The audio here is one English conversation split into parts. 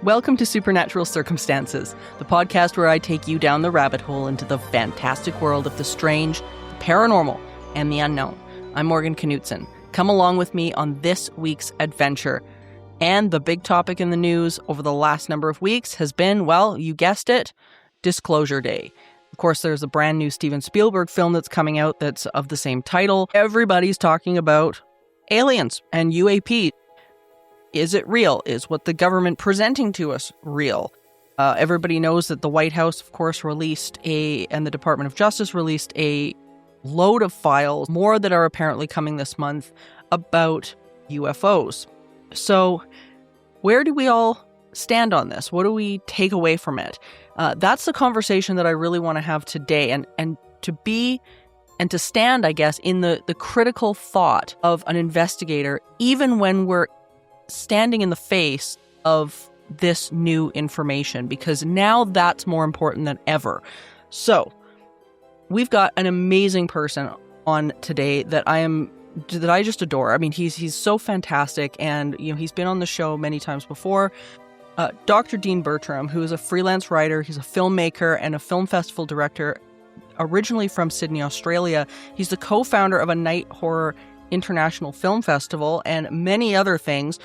Welcome to Supernatural Circumstances, the podcast where I take you down the rabbit hole into the fantastic world of the strange, the paranormal, and the unknown. I'm Morgan Knudsen. Come along with me on this week's adventure. And the big topic in the news over the last number of weeks has been, well, you guessed it, Disclosure Day. Of course, there's a brand new Steven Spielberg film that's coming out that's of the same title. Everybody's talking about aliens and UAP. Is it real? Is what the government presenting to us real? Everybody knows that the White House, of course, and the Department of Justice released a load of files, more that are apparently coming this month, about UFOs. So where do we all stand on this? What do we take away from it? That's the conversation that I really want to have today. And to stand, I guess, in the critical thought of an investigator, even when we're standing in the face of this new information, because now that's more important than ever. So we've got an amazing person on today that I just adore. I mean, he's so fantastic, and he's been on the show many times before. Dr. Dean Bertram, who is a freelance writer, he's a filmmaker and a film festival director, originally from Sydney, Australia. He's the co-founder of a night horror International Film Festival and many other things.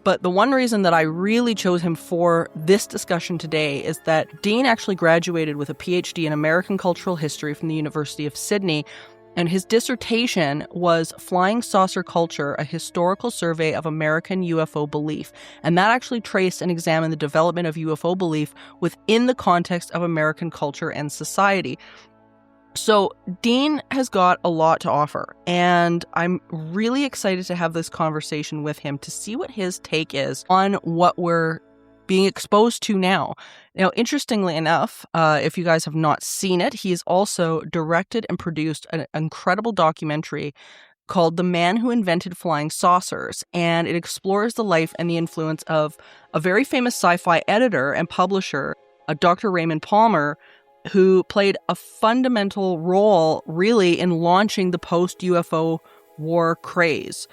But the one reason that I really chose him for this discussion today is that Dean actually graduated with a PhD in American Cultural History from the University of Sydney, and his dissertation was Flying Saucer Culture, a Historical Survey of American UFO Belief. And that actually traced and examined the development of UFO belief within the context of American culture and society. So Dean has got a lot to offer, and I'm really excited to have this conversation with him to see what his take is on what we're being exposed to now. Now, interestingly enough, if you guys have not seen it, he's also directed and produced an incredible documentary called The Man Who Invented Flying Saucers, and it explores the life and the influence of a very famous sci-fi editor and publisher, Dr. Raymond Palmer, who played a fundamental role, really, in launching the post-UFO war craze.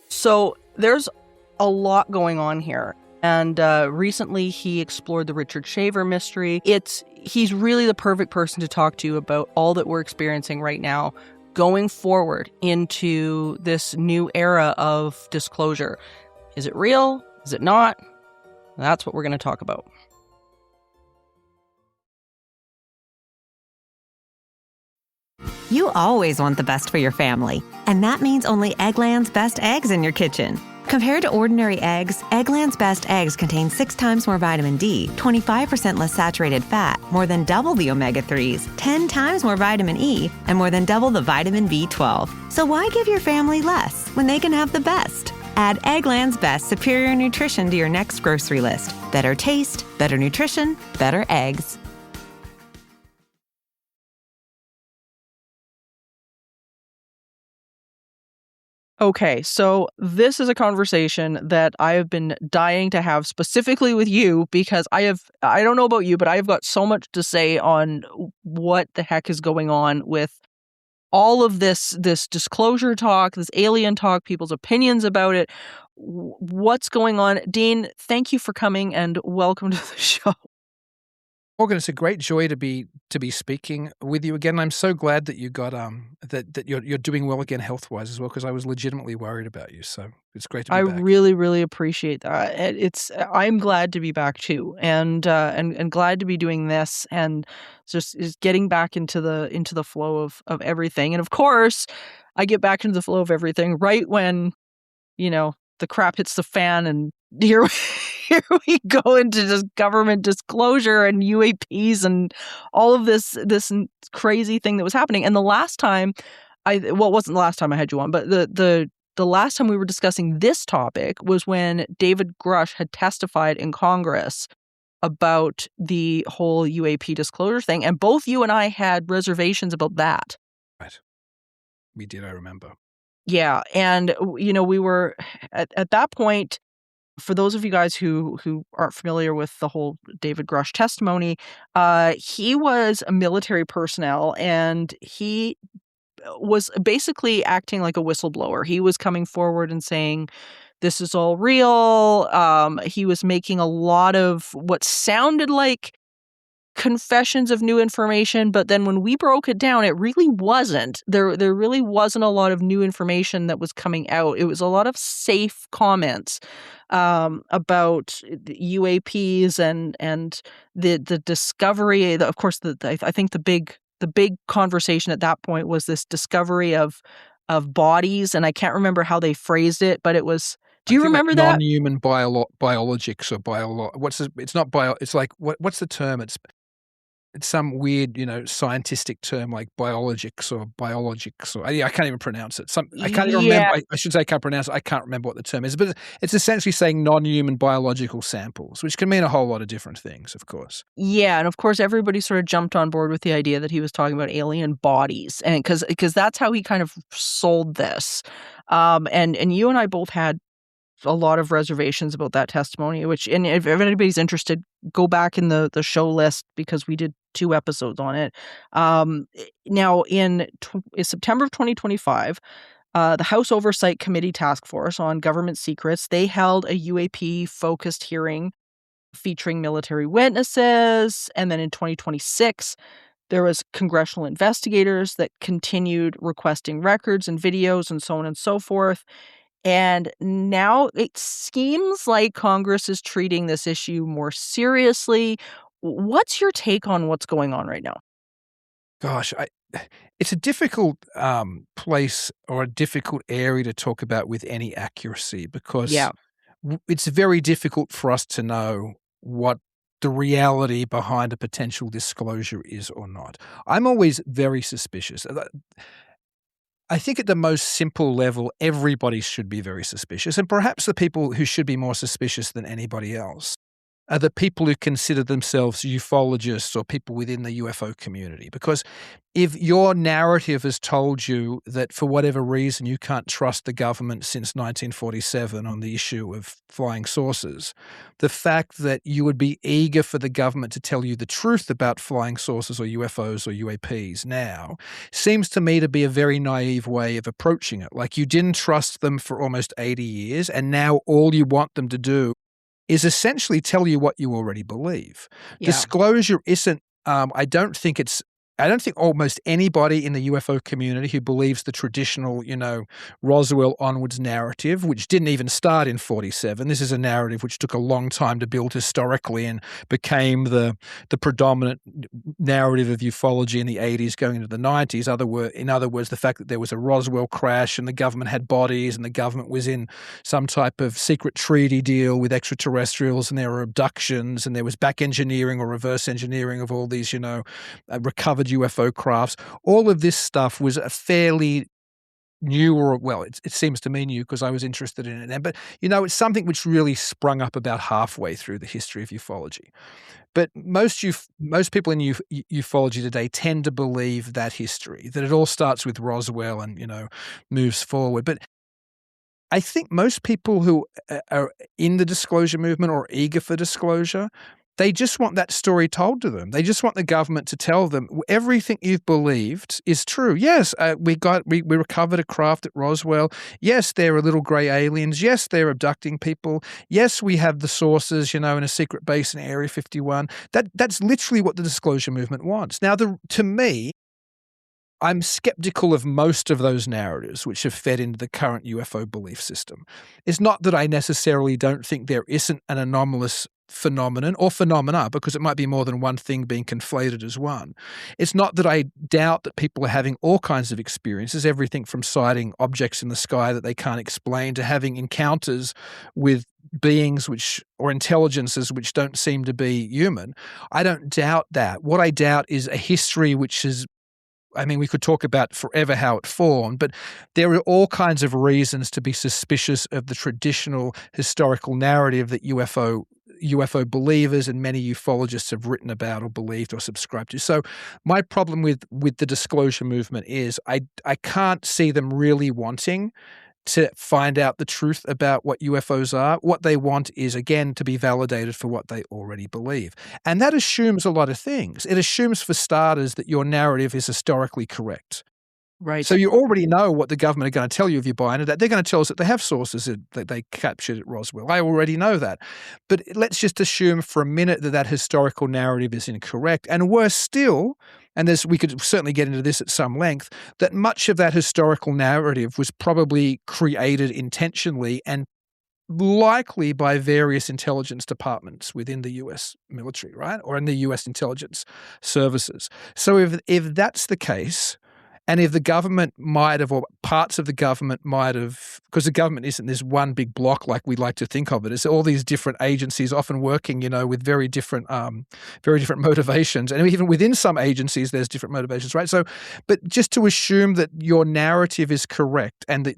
So there's a lot going on here. And recently he explored the Richard Shaver mystery. He's really the perfect person to talk to about all that we're experiencing right now, going forward into this new era of disclosure. Is it real? Is it not? That's what we're going to talk about. You always want the best for your family, and that means only Eggland's Best Eggs in your kitchen. Compared to ordinary eggs, Eggland's Best Eggs contain 6 times more vitamin D, 25% less saturated fat, more than double the omega-3s, 10 times more vitamin E, and more than double the vitamin B12. So why give your family less when they can have the best? Add Eggland's Best Superior Nutrition to your next grocery list. Better taste, better nutrition, better eggs. Okay, so this is a conversation that I have been dying to have specifically with you because I don't know about you, but I've got so much to say on what the heck is going on with all of this disclosure talk, this alien talk, people's opinions about it. What's going on? Dean, thank you for coming and welcome to the show. Morgan, it's a great joy to be speaking with you again. I'm so glad that you got that you're doing well again health-wise as well, because I was legitimately worried about you. So it's great to be back. I really, really appreciate that. I'm glad to be back too, and glad to be doing this, and just is getting back into the flow of everything. And of course, I get back into the flow of everything right when the crap hits the fan, and here we go into just government disclosure and UAPs and all of this crazy thing that was happening. And the last time it wasn't the last time I had you on, but the last time we were discussing this topic was when David Grush had testified in Congress about the whole UAP disclosure thing. And both you and I had reservations about that. Right. We did, I remember. Yeah. And, we were at that point, for those of you guys who aren't familiar with the whole David Grush testimony, he was a military personnel, and he was basically acting like a whistleblower. He was coming forward and saying this is all real. He was making a lot of what sounded like confessions of new information, but then when we broke it down, it really wasn't. There really wasn't a lot of new information that was coming out. It was a lot of safe comments about the UAPs and the discovery. Of course, I think the big conversation at that point was this discovery of bodies, and I can't remember how they phrased it, but it was. Do you remember that? Non-human biologics or it's not bio. It's like what's the term? It's some weird, scientific term like biologics. Or I can't even pronounce it. I can't even remember. I should say I can't pronounce it. I can't remember what the term is, but it's essentially saying non-human biological samples, which can mean a whole lot of different things, of course. Yeah, and of course everybody sort of jumped on board with the idea that he was talking about alien bodies, and because that's how he kind of sold this. And you and I both had a lot of reservations about that testimony, and if anybody's interested, go back in the show list because we did 2 episodes on it. Now in September of 2025, the House Oversight Committee Task Force on Government Secrets, they held a UAP focused hearing featuring military witnesses. And then in 2026, there was congressional investigators that continued requesting records and videos and so on and so forth. And now it seems like Congress is treating this issue more seriously. What's your take on what's going on right now? Gosh, it's a difficult place or a difficult area to talk about with any accuracy because it's very difficult for us to know what the reality behind a potential disclosure is or not. I'm always very suspicious. I think at the most simple level, everybody should be very suspicious. And perhaps the people who should be more suspicious than anybody else are the people who consider themselves ufologists or people within the UFO community. Because if your narrative has told you that for whatever reason you can't trust the government since 1947 on the issue of flying saucers, the fact that you would be eager for the government to tell you the truth about flying saucers or UFOs or UAPs now seems to me to be a very naive way of approaching it. Like you didn't trust them for almost 80 years and now all you want them to do is essentially tell you what you already believe. Yeah. Disclosure isn't, I don't think almost anybody in the UFO community who believes the traditional, Roswell onwards narrative, which didn't even start in 47. This is a narrative which took a long time to build historically and became the predominant narrative of ufology in the 80s going into the 90s. In other words, the fact that there was a Roswell crash and the government had bodies and the government was in some type of secret treaty deal with extraterrestrials and there were abductions and there was back engineering or reverse engineering of all these, recovered UFO crafts. All of this stuff was a fairly new, or well, it seems to me new because I was interested in it then. But it's something which really sprung up about halfway through the history of ufology. But most people in ufology today tend to believe that history, that it all starts with Roswell and moves forward. But I think most people who are in the disclosure movement or eager for disclosure, they just want that story told to them. They just want the government to tell them everything you've believed is true. Yes, we recovered a craft at Roswell. Yes, there are little grey aliens. Yes, they're abducting people. Yes, we have the sources, in a secret base in Area 51. That's literally what the disclosure movement wants. Now, to me, I'm skeptical of most of those narratives which have fed into the current UFO belief system. It's not that I necessarily don't think there isn't an anomalous phenomenon or phenomena, because it might be more than one thing being conflated as one. It's not that I doubt that people are having all kinds of experiences, everything from sighting objects in the sky that they can't explain to having encounters with beings or intelligences which don't seem to be human. I don't doubt that. What I doubt is a history which is, we could talk about forever how it formed, but there are all kinds of reasons to be suspicious of the traditional historical narrative that UFO believers and many ufologists have written about or believed or subscribed to. So my problem with the disclosure movement is I can't see them really wanting to find out the truth about what UFOs are. What they want is, again, to be validated for what they already believe. And that assumes a lot of things. It assumes, for starters, that your narrative is historically correct. Right. So you already know what the government are going to tell you if you buy into that. They're going to tell us that they have sources that they captured at Roswell. I already know that. But let's just assume for a minute that historical narrative is incorrect. And worse still, and we could certainly get into this at some length, that much of that historical narrative was probably created intentionally and likely by various intelligence departments within the US military, right? Or in the US intelligence services. So if that's the case, and if the government might have, or parts of the government might have, because the government isn't this one big block like we like to think of it, it's all these different agencies often working, with very different motivations. And even within some agencies, there's different motivations, right? So, but just to assume that your narrative is correct and that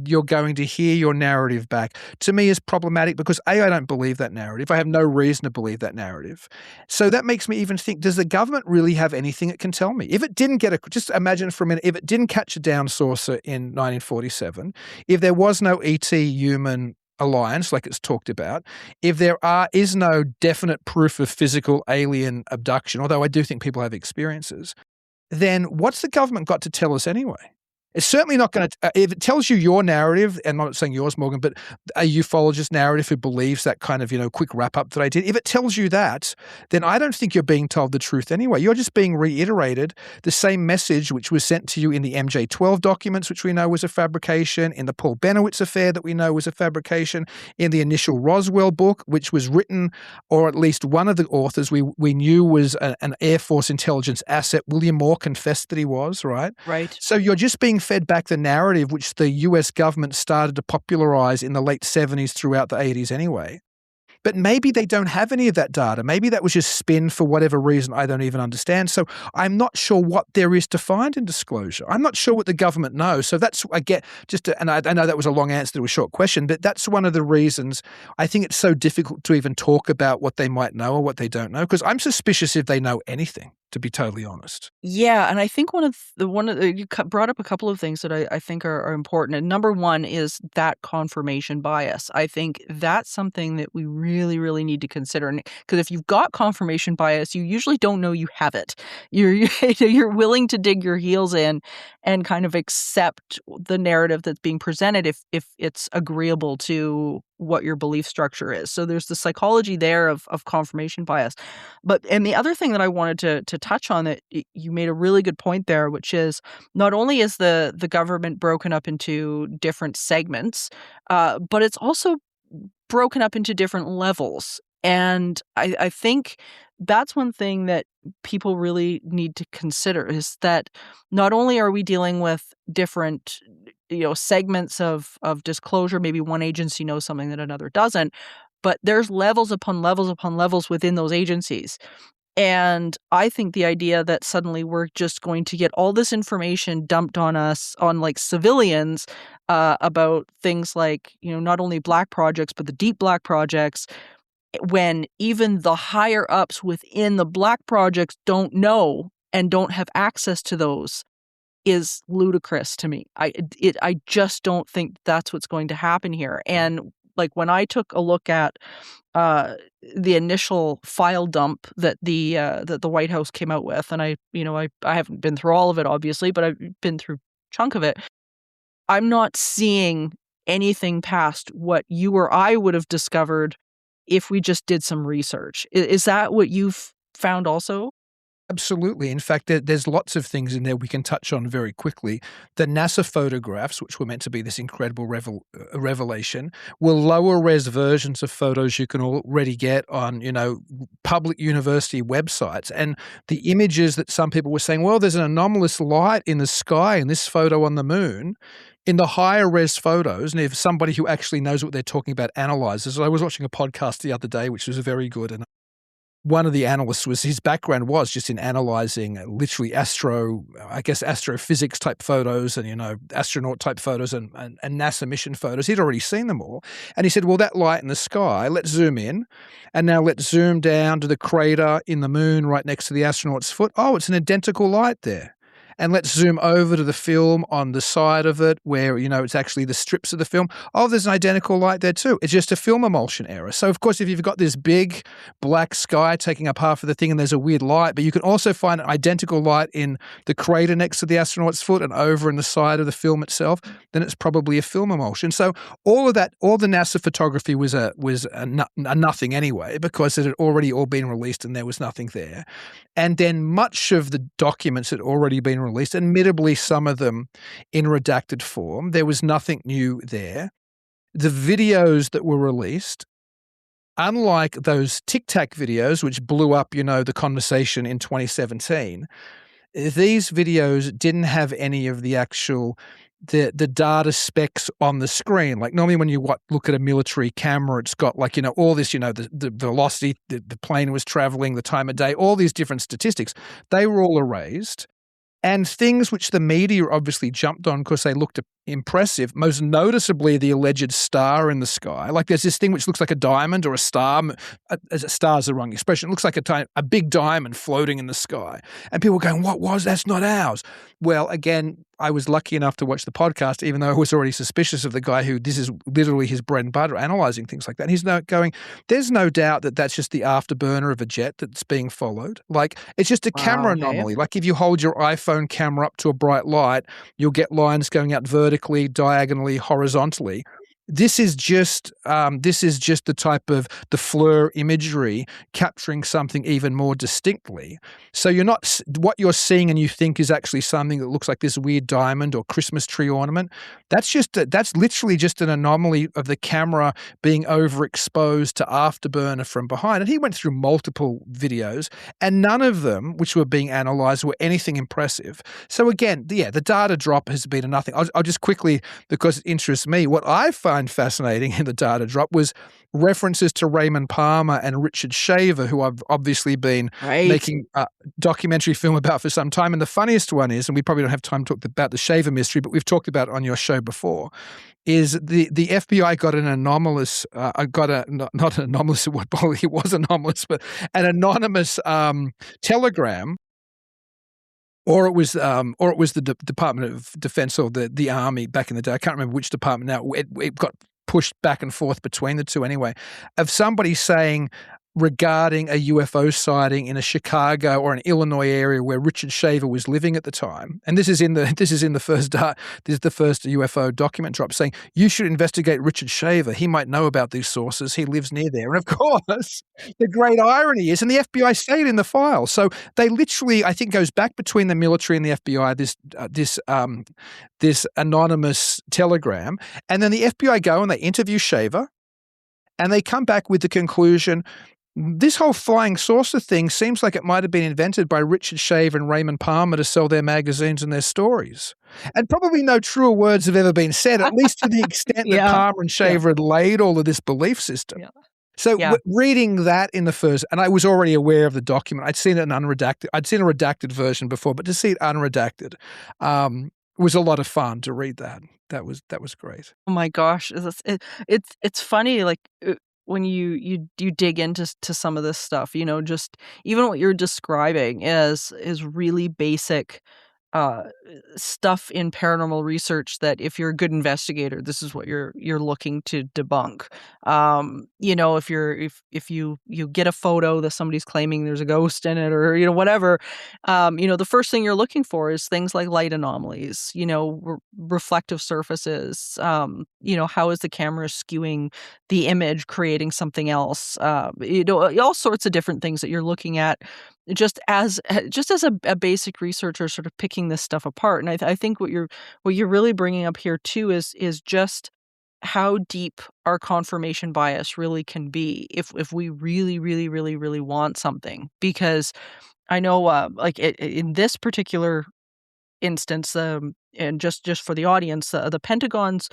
you're going to hear your narrative back, to me is problematic because I don't believe that narrative. I have no reason to believe that narrative. So that makes me even think, does the government really have anything it can tell me? If it didn't just imagine for a minute, if it didn't catch a down saucer in 1947, if there was no ET human alliance like it's talked about, if there is no definite proof of physical alien abduction, although I do think people have experiences, then what's the government got to tell us anyway? It's certainly not going to, if it tells you your narrative, and I'm not saying yours, Morgan, but a ufologist narrative who believes that kind of, quick wrap up that I did, if it tells you that, then I don't think you're being told the truth anyway. You're just being reiterated the same message which was sent to you in the MJ-12 documents, which we know was a fabrication, in the Paul Benowitz affair that we know was a fabrication, in the initial Roswell book, which was written, or at least one of the authors we knew was an Air Force intelligence asset. William Moore confessed that he was, right? Right. So you're just being fed back the narrative which the US government started to popularize in the late 70s throughout the 80s anyway. But maybe they don't have any of that data. Maybe that was just spin for whatever reason I don't even understand. So I'm not sure what there is to find in disclosure. I'm not sure what the government knows. So that's, and I know that was a long answer to a short question, but that's one of the reasons I think it's so difficult to even talk about what they might know or what they don't know, because I'm suspicious if they know anything, to be totally honest. Yeah, and I think you brought up a couple of things that I think are important. And number one is that confirmation bias. I think that's something that we really, really need to consider. Because if you've got confirmation bias, you usually don't know you have it. You're willing to dig your heels in and kind of accept the narrative that's being presented if it's agreeable to what your belief structure is. So there's the psychology there of confirmation bias. And the other thing that I wanted to touch on, that you made a really good point there, which is not only is the government broken up into different segments, but it's also broken up into different levels. And I think that's one thing that people really need to consider, is that not only are we dealing with different segments of disclosure, maybe one agency knows something that another doesn't, but there's levels upon levels upon levels within those agencies. And I think the idea that suddenly we're just going to get all this information dumped on us, on like civilians, about things like, not only black projects, but the deep black projects, when even the higher ups within the black projects don't know and don't have access to those, is ludicrous to me. I just don't think that's what's going to happen here. And like when I took a look at the initial file dump that the White House came out with, and I haven't been through all of it obviously, but I've been through a chunk of it. I'm not seeing anything past what you or I would have discovered if we just did some research. Is that what you've found also? Absolutely. In fact, there's lots of things in there we can touch on very quickly. The NASA photographs, which were meant to be this incredible revelation, were lower res versions of photos you can already get on, public university websites. And the images that some people were saying, well, there's an anomalous light in the sky in this photo on the moon. In the higher res photos, and if somebody who actually knows what they're talking about analyzes, I was watching a podcast the other day, which was very good, and one of the analysts his background was just in analyzing literally astrophysics type photos and, astronaut type photos and NASA mission photos. He'd already seen them all. And he said, well, that light in the sky, let's zoom in. And now let's zoom down to the crater in the moon right next to the astronaut's foot. Oh, it's an identical light there. and let's zoom over to the film on the side of it where, it's actually the strips of the film. Oh, there's an identical light there too. It's just a film emulsion error. So, of course, if you've got this big black sky taking up half of the thing and there's a weird light, but you can also find an identical light in the crater next to the astronaut's foot and over in the side of the film itself, then it's probably a film emulsion. So all of that, all the NASA photography was a nothing anyway, because it had already all been released and there was nothing there. And then much of the documents had already been released, admittedly some of them in redacted form. There was nothing new there. The videos that were released, unlike those Tic Tac videos, which blew up, the conversation in 2017, these videos didn't have any of the actual the data specs on the screen. Like normally when you look at a military camera, it's got like, all this, the velocity, the plane was traveling, the time of day, all these different statistics. They were all erased. And things which the media obviously jumped on because they looked impressive, most noticeably the alleged star in the sky. Like there's this thing which looks like a diamond or a star. A star is the wrong expression. It looks like a big diamond floating in the sky. And people were going, what was? That's not ours. Well, again, I was lucky enough to watch the podcast, even though I was already suspicious of the guy who this is literally his bread and butter, analyzing things like that. And he's now going, there's no doubt that that's just the afterburner of a jet that's being followed. Like it's just a camera anomaly. Like if you hold your iPhone camera up to a bright light, you'll get lines going out vertically, diagonally, horizontally. This is just the type of the FLIR imagery capturing something even more distinctly. So you're not what you're seeing and you think is actually something that looks like this weird diamond or Christmas tree ornament. That's literally just an anomaly of the camera being overexposed to afterburner from behind. And he went through multiple videos, and none of them, which were being analyzed, were anything impressive. So again, the data drop has been a nothing. I'll just quickly, because it interests me, what I find fascinating in the data drop was references to Raymond Palmer and Richard Shaver, who I've obviously been making a documentary film about for some time. And the funniest one is, and we probably don't have time to talk about the Shaver mystery, but we've talked about it on your show before, is the FBI got an anomalous, not an anomalous, it was anomalous, but an anonymous telegram. Or it was the Department of Defense or the Army back in the day. I can't remember which department now. It got pushed back and forth between the two anyway, of somebody saying regarding a UFO sighting in a Chicago or an Illinois area where Richard Shaver was living at the time. And this is in the first UFO document drop, saying you should investigate Richard Shaver. He might know about these sources. He lives near there. And of course, the great irony is, and the FBI stayed in the file. So they literally, I think, goes back between the military and the FBI, this anonymous telegram, and then the FBI go and they interview Shaver, and they come back with the conclusion, this whole flying saucer thing seems like it might have been invented by Richard Shaver and Raymond Palmer to sell their magazines and their stories. And probably no truer words have ever been said, at least to the extent that Palmer and Shaver had laid all of this belief system. Yeah. So reading that in the first, and I was already aware of the document. I'd seen it in unredacted. I'd seen a redacted version before, but to see it unredacted was a lot of fun to read that. That was great. Oh my gosh, it's funny, like when you dig into some of this stuff, just even what you're describing is really basic stuff in paranormal research that if you're a good investigator, this is what you're looking to debunk. If you get a photo that somebody's claiming there's a ghost in it or whatever, the first thing you're looking for is things like light anomalies, reflective surfaces, how is the camera skewing the image, creating something else, all sorts of different things that you're looking at just as a basic researcher, sort of picking this stuff apart. And I think what you're really bringing up here too is just how deep our confirmation bias really can be if we really, really, really, really want something. Because I know, in this particular instance, and just for the audience, the Pentagon's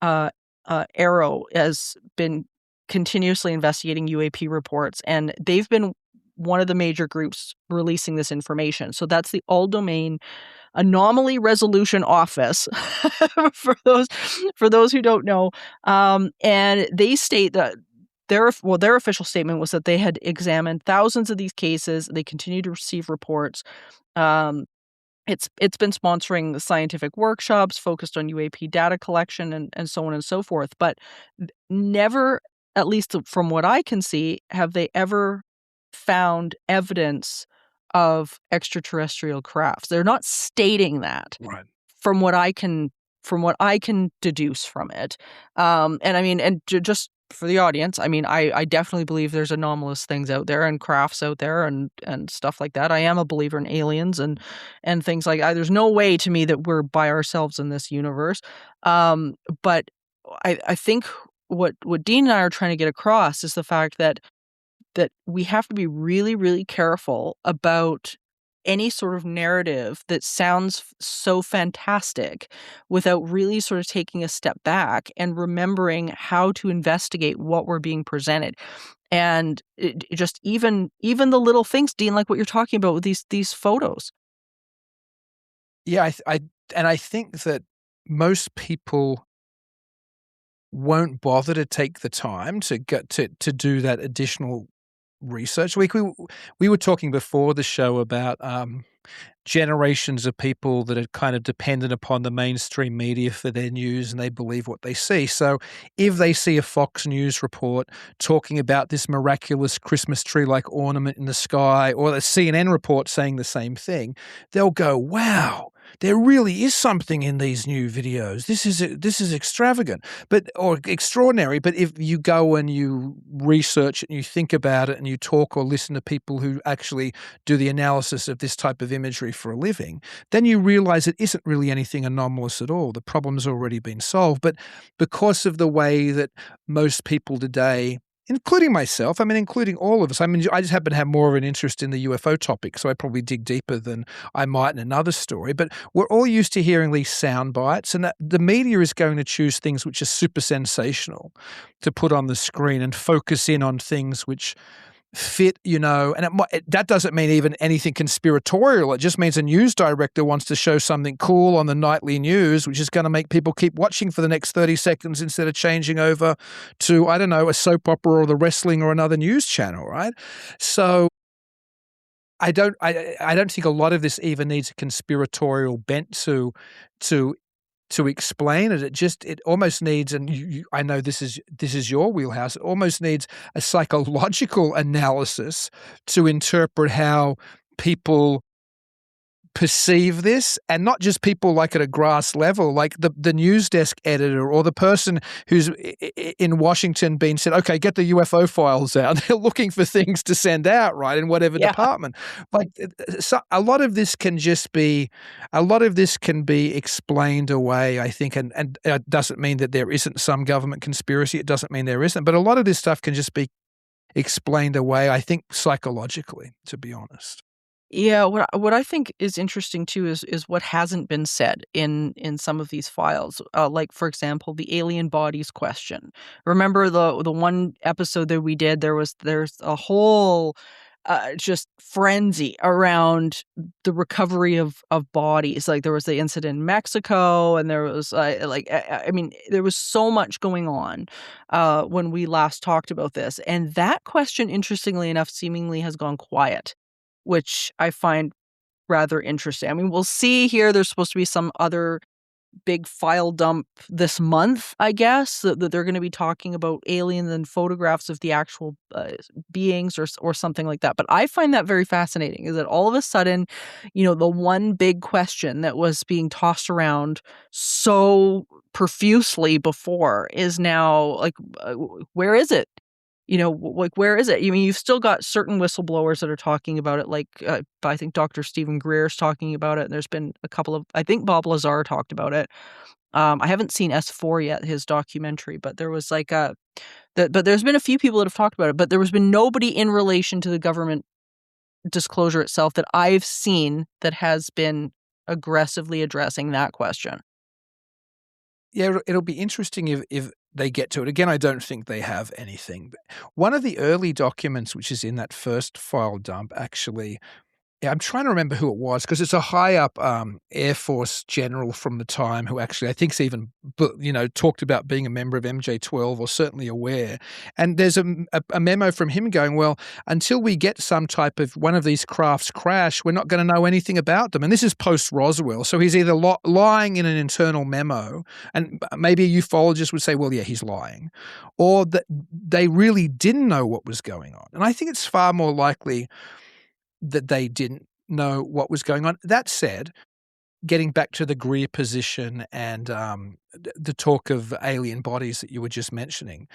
AARO has been continuously investigating UAP reports, and they've been one of the major groups releasing this information. So that's the All Domain Anomaly Resolution Office, for those who don't know. And they state that their official statement was that they had examined thousands of these cases. They continue to receive reports. It's been sponsoring the scientific workshops focused on UAP data collection and so on and so forth. But never, at least from what I can see, have they ever found evidence of extraterrestrial crafts. They're not stating that. Right. From what I can deduce from it. And I mean, and just for the audience, I mean, I definitely believe there's anomalous things out there and crafts out there and stuff like that. I am a believer in aliens and things like that. There's no way to me that we're by ourselves in this universe. But I think what Dean and I are trying to get across is the fact that we have to be really, really careful about any sort of narrative that sounds so fantastic without really sort of taking a step back and remembering how to investigate what we're being presented. And just even the little things, Dean, like what you're talking about with these photos. Yeah, I think that most people won't bother to take the time to get to do that additional research. We were talking before the show about generations of people that are kind of dependent upon the mainstream media for their news, and they believe what they see. So if they see a Fox News report talking about this miraculous Christmas tree-like ornament in the sky, or a CNN report saying the same thing, they'll go, wow, there really is something in these new videos. This is extravagant, or extraordinary. But if you go and you research it and you think about it and you talk or listen to people who actually do the analysis of this type of imagery for a living, then you realize it isn't really anything anomalous at all. The problem's already been solved. But because of the way that most people today, including myself, including all of us, I just happen to have more of an interest in the UFO topic, so I probably dig deeper than I might in another story. But we're all used to hearing these sound bites, and that the media is going to choose things which are super sensational to put on the screen and focus in on things which fit, and that doesn't mean even anything conspiratorial. It just means a news director wants to show something cool on the nightly news, which is going to make people keep watching for the next 30 seconds instead of changing over to, I don't know, a soap opera or the wrestling or another news channel, right? So I don't think a lot of this even needs a conspiratorial bent to explain it. It almost needs, and I know this is your wheelhouse, it almost needs a psychological analysis to interpret how people perceive this, and not just people like at a grass level, like the news desk editor or the person who's in Washington being said, okay, get the UFO files out. They're looking for things to send out, right, in whatever department. Like, so a lot of this can be explained away, I think, and it doesn't mean that there isn't some government conspiracy. It doesn't mean there isn't, but a lot of this stuff can just be explained away, I think, psychologically, to be honest. Yeah, what I think is interesting too is what hasn't been said in some of these files. Like, for example, the alien bodies question. Remember the one episode that we did? There's a whole just frenzy around the recovery of bodies. Like, there was the incident in Mexico, and there was there was so much going on when we last talked about this. And that question, interestingly enough, seemingly has gone quiet, which I find rather interesting. I mean, we'll see here. There's supposed to be some other big file dump this month, I guess, that they're going to be talking about aliens and photographs of the actual beings or something like that. But I find that very fascinating, is that all of a sudden, the one big question that was being tossed around so profusely before is now like, where is it? Like, where is it? I mean, you've still got certain whistleblowers that are talking about it, like I think Dr. Stephen Greer's talking about it. And there's been a couple of, I think Bob Lazar talked about it. I haven't seen S4 yet, his documentary, but there was but there's been a few people that have talked about it, but there has been nobody in relation to the government disclosure itself that I've seen that has been aggressively addressing that question. Yeah, it'll be interesting if they get to it. Again, I don't think they have anything. But one of the early documents, which is in that first file dump, actually Yeah, I'm trying to remember who it was because it's a high up Air Force general from the time who actually I think's even talked about being a member of MJ-12 or certainly aware. And there's a memo from him going, well, until we get some type of one of these crafts crash, we're not going to know anything about them. And this is post Roswell, so he's either lying in an internal memo, and maybe a ufologist would say, well, yeah, he's lying, or that they really didn't know what was going on. And I think it's far more likely that they didn't know what was going on. That said, getting back to the Greer position and the talk of alien bodies that you were just mentioning,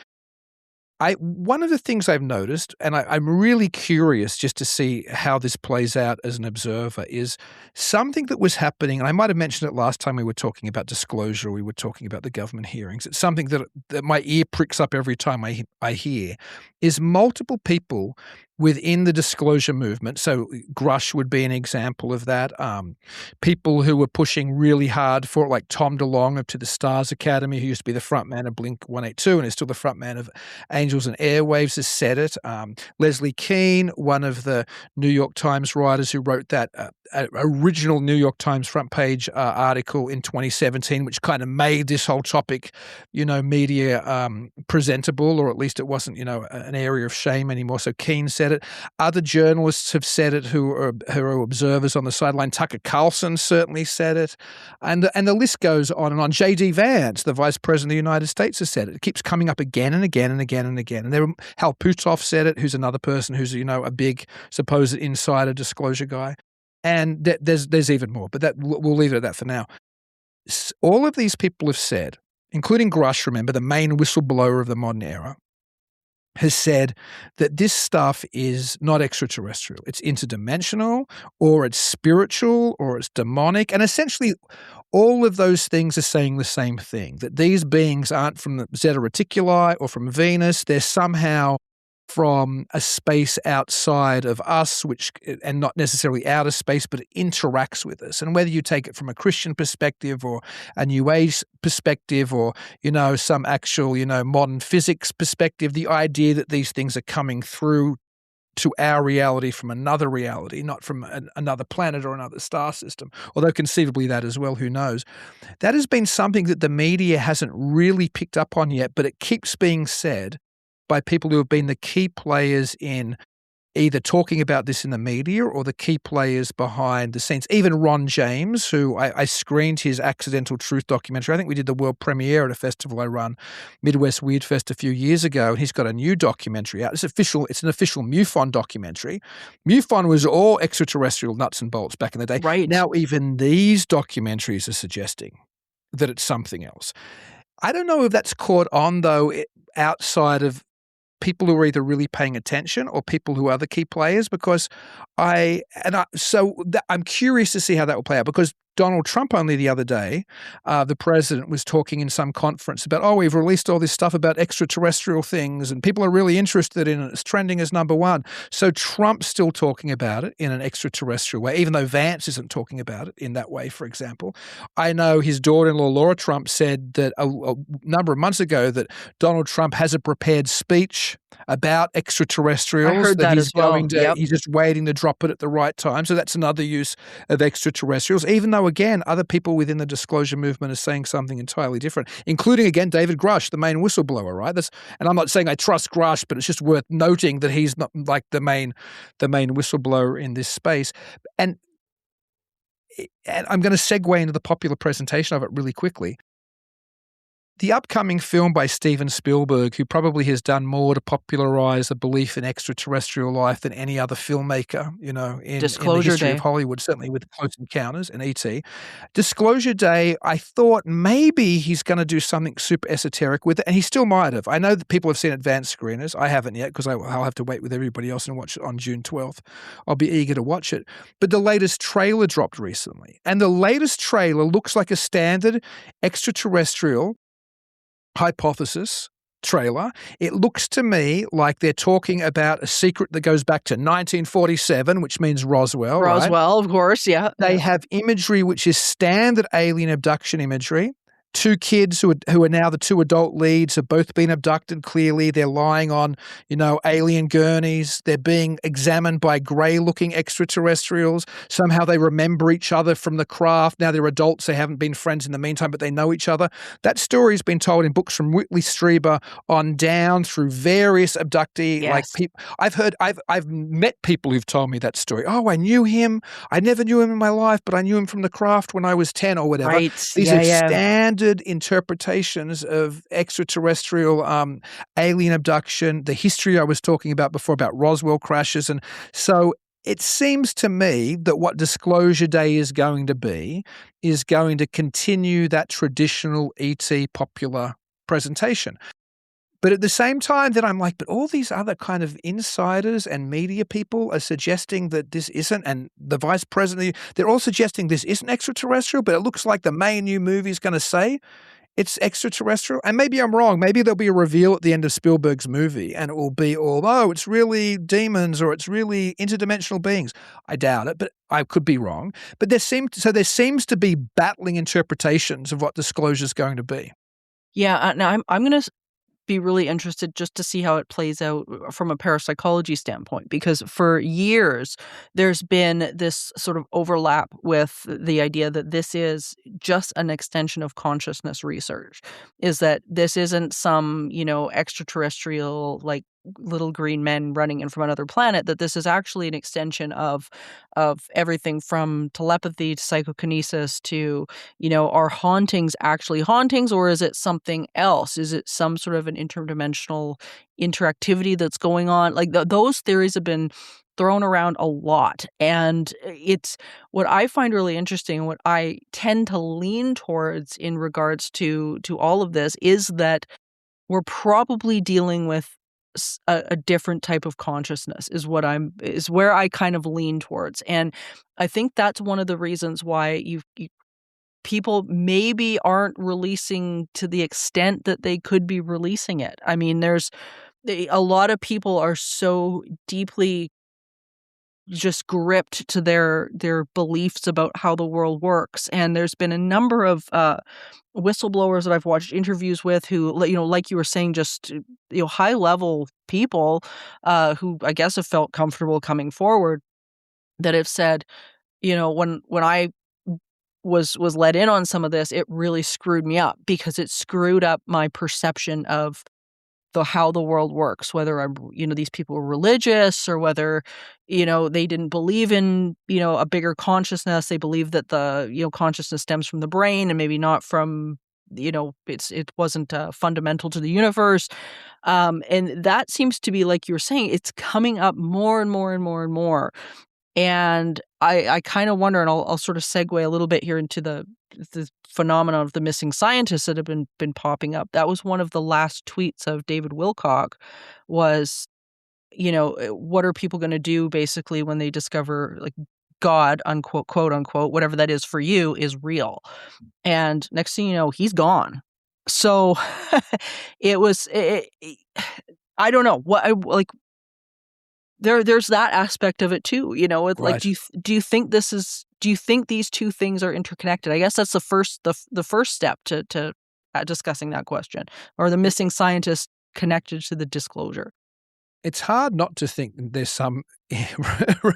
one of the things I've noticed, and I'm really curious just to see how this plays out as an observer, is something that was happening, and I might have mentioned it last time we were talking about disclosure, we were talking about the government hearings. It's something that my ear pricks up every time I hear, is multiple people within the disclosure movement. So Grush would be an example of that. People who were pushing really hard for it, like Tom DeLonge of To the Stars Academy, who used to be the front man of Blink-182 and is still the front man of Angels and Airwaves, has said it. Leslie Keane, one of the New York Times writers who wrote that original New York Times front page article in 2017, which kind of made this whole topic, media presentable, or at least it wasn't, an area of shame anymore. So Keane said it. Other journalists have said it who are observers on the sideline. Tucker Carlson certainly said it. And the list goes on and on. J.D. Vance, the Vice President of the United States, has said it. It keeps coming up again and again and again and again. And Hal Puthoff said it, who's another person who's, a big supposed insider disclosure guy. And there's even more, but we'll leave it at that for now. All of these people have said, including Grush, remember, the main whistleblower of the modern era, has said that this stuff is not extraterrestrial. It's interdimensional, or it's spiritual, or it's demonic. And essentially, all of those things are saying the same thing, that these beings aren't from the Zeta Reticuli or from Venus. They're somehow from a space outside of us, and not necessarily outer space, but it interacts with us. And whether you take it from a Christian perspective or a New Age perspective or, some actual, modern physics perspective, the idea that these things are coming through to our reality from another reality, not from another planet or another star system, although conceivably that as well, who knows. That has been something that the media hasn't really picked up on yet, but it keeps being said by people who have been the key players in either talking about this in the media or the key players behind the scenes. Even Ron James, who I screened his Accidental Truth documentary. I think we did the world premiere at a festival I run, Midwest Weird Fest, a few years ago, and he's got a new documentary out. It's an official MUFON documentary. MUFON was all extraterrestrial nuts and bolts back in the day. Right. Now even these documentaries are suggesting that it's something else. I don't know if that's caught on, though, outside of people who are either really paying attention or people who are the key players, because I'm curious to see how that will play out, because Donald Trump only the other day, the president was talking in some conference about, we've released all this stuff about extraterrestrial things and people are really interested in it. It's trending as number one. So Trump's still talking about it in an extraterrestrial way, even though Vance isn't talking about it in that way, for example. I know his daughter-in-law, Laura Trump, said that a number of months ago that Donald Trump has a prepared speech about extraterrestrials. I heard that he's as well. Yep. He's just waiting to drop it at the right time. So that's another use of extraterrestrials, even though, again, other people within the disclosure movement are saying something entirely different, including, again, David Grush, the main whistleblower, right? And I'm not saying I trust Grush, but it's just worth noting that he's not like the main whistleblower in this space. And I'm going to segue into the popular presentation of it really quickly. The upcoming film by Steven Spielberg, who probably has done more to popularize a belief in extraterrestrial life than any other filmmaker, in the history of Hollywood, certainly with Close Encounters and E.T. Disclosure Day, I thought maybe he's going to do something super esoteric with it, and he still might have. I know that people have seen advanced screeners. I haven't yet because I'll have to wait with everybody else and watch it on June 12th. I'll be eager to watch it. But the latest trailer dropped recently, and the latest trailer looks like a standard extraterrestrial hypothesis trailer. It looks to me like they're talking about a secret that goes back to 1947, which means Roswell. Roswell, right? Of course, yeah. They have imagery which is standard alien abduction imagery. two kids who are now the two adult leads have both been abducted. Clearly, they're lying on, alien gurneys. They're being examined by grey-looking extraterrestrials. Somehow they remember each other from the craft. Now they're adults. They haven't been friends in the meantime, but they know each other. That story's been told in books from Whitley Strieber on down through various abductee people. I've met people who've told me that story. Oh, I knew him. I never knew him in my life, but I knew him from the craft when I was 10 or whatever. Right. These are standard interpretations of extraterrestrial alien abduction, the history I was talking about before about Roswell crashes. And so it seems to me that what Disclosure Day is going to continue that traditional ET popular presentation. But at the same time, then I'm like, but all these other kind of insiders and media people are suggesting that this isn't, and the vice president, they're all suggesting this isn't extraterrestrial, but it looks like the main new movie is going to say it's extraterrestrial. And maybe I'm wrong. Maybe there'll be a reveal at the end of Spielberg's movie and it will be all, it's really demons or it's really interdimensional beings. I doubt it, but I could be wrong. But there seems to be battling interpretations of what Disclosure is going to be. Yeah. Now I'm going to be really interested just to see how it plays out from a parapsychology standpoint, because for years there's been this sort of overlap with the idea that this is just an extension of consciousness research, is that this isn't some, extraterrestrial like little green men running in from another planet, that this is actually an extension of everything from telepathy to psychokinesis to, are hauntings actually hauntings, or is it something else? Is it some sort of an interdimensional interactivity that's going on? Like those theories have been thrown around a lot. And it's what I find really interesting and what I tend to lean towards in regards to all of this is that we're probably dealing with a different type of consciousness is where I kind of lean towards. And I think that's one of the reasons why people maybe aren't releasing to the extent that they could be releasing it. I mean, a lot of people are so deeply just gripped to their beliefs about how the world works. And there's been a number of whistleblowers that I've watched interviews with who, like you were saying, just, high level people who I guess have felt comfortable coming forward that have said, when I was let in on some of this, it really screwed me up because it screwed up my perception of how the world works, whether these people were religious or whether, they didn't believe in, a bigger consciousness. They believe that the, consciousness stems from the brain and maybe not from, it wasn't fundamental to the universe. And that seems to be, like you were saying, it's coming up more and more and more and more. And I kind of wonder, and I'll sort of segue a little bit here into the phenomenon of the missing scientists that have been popping up. That was one of the last tweets of David Wilcock was, what are people going to do basically when they discover like God, unquote, quote unquote, whatever that is for you is real. And next thing you know, he's gone. So I don't know what there's that aspect of it too, It's Right. like, do you think these two things are interconnected? I guess that's the first step to discussing that question. Or the missing scientist connected to the disclosure? It's hard not to think that there's some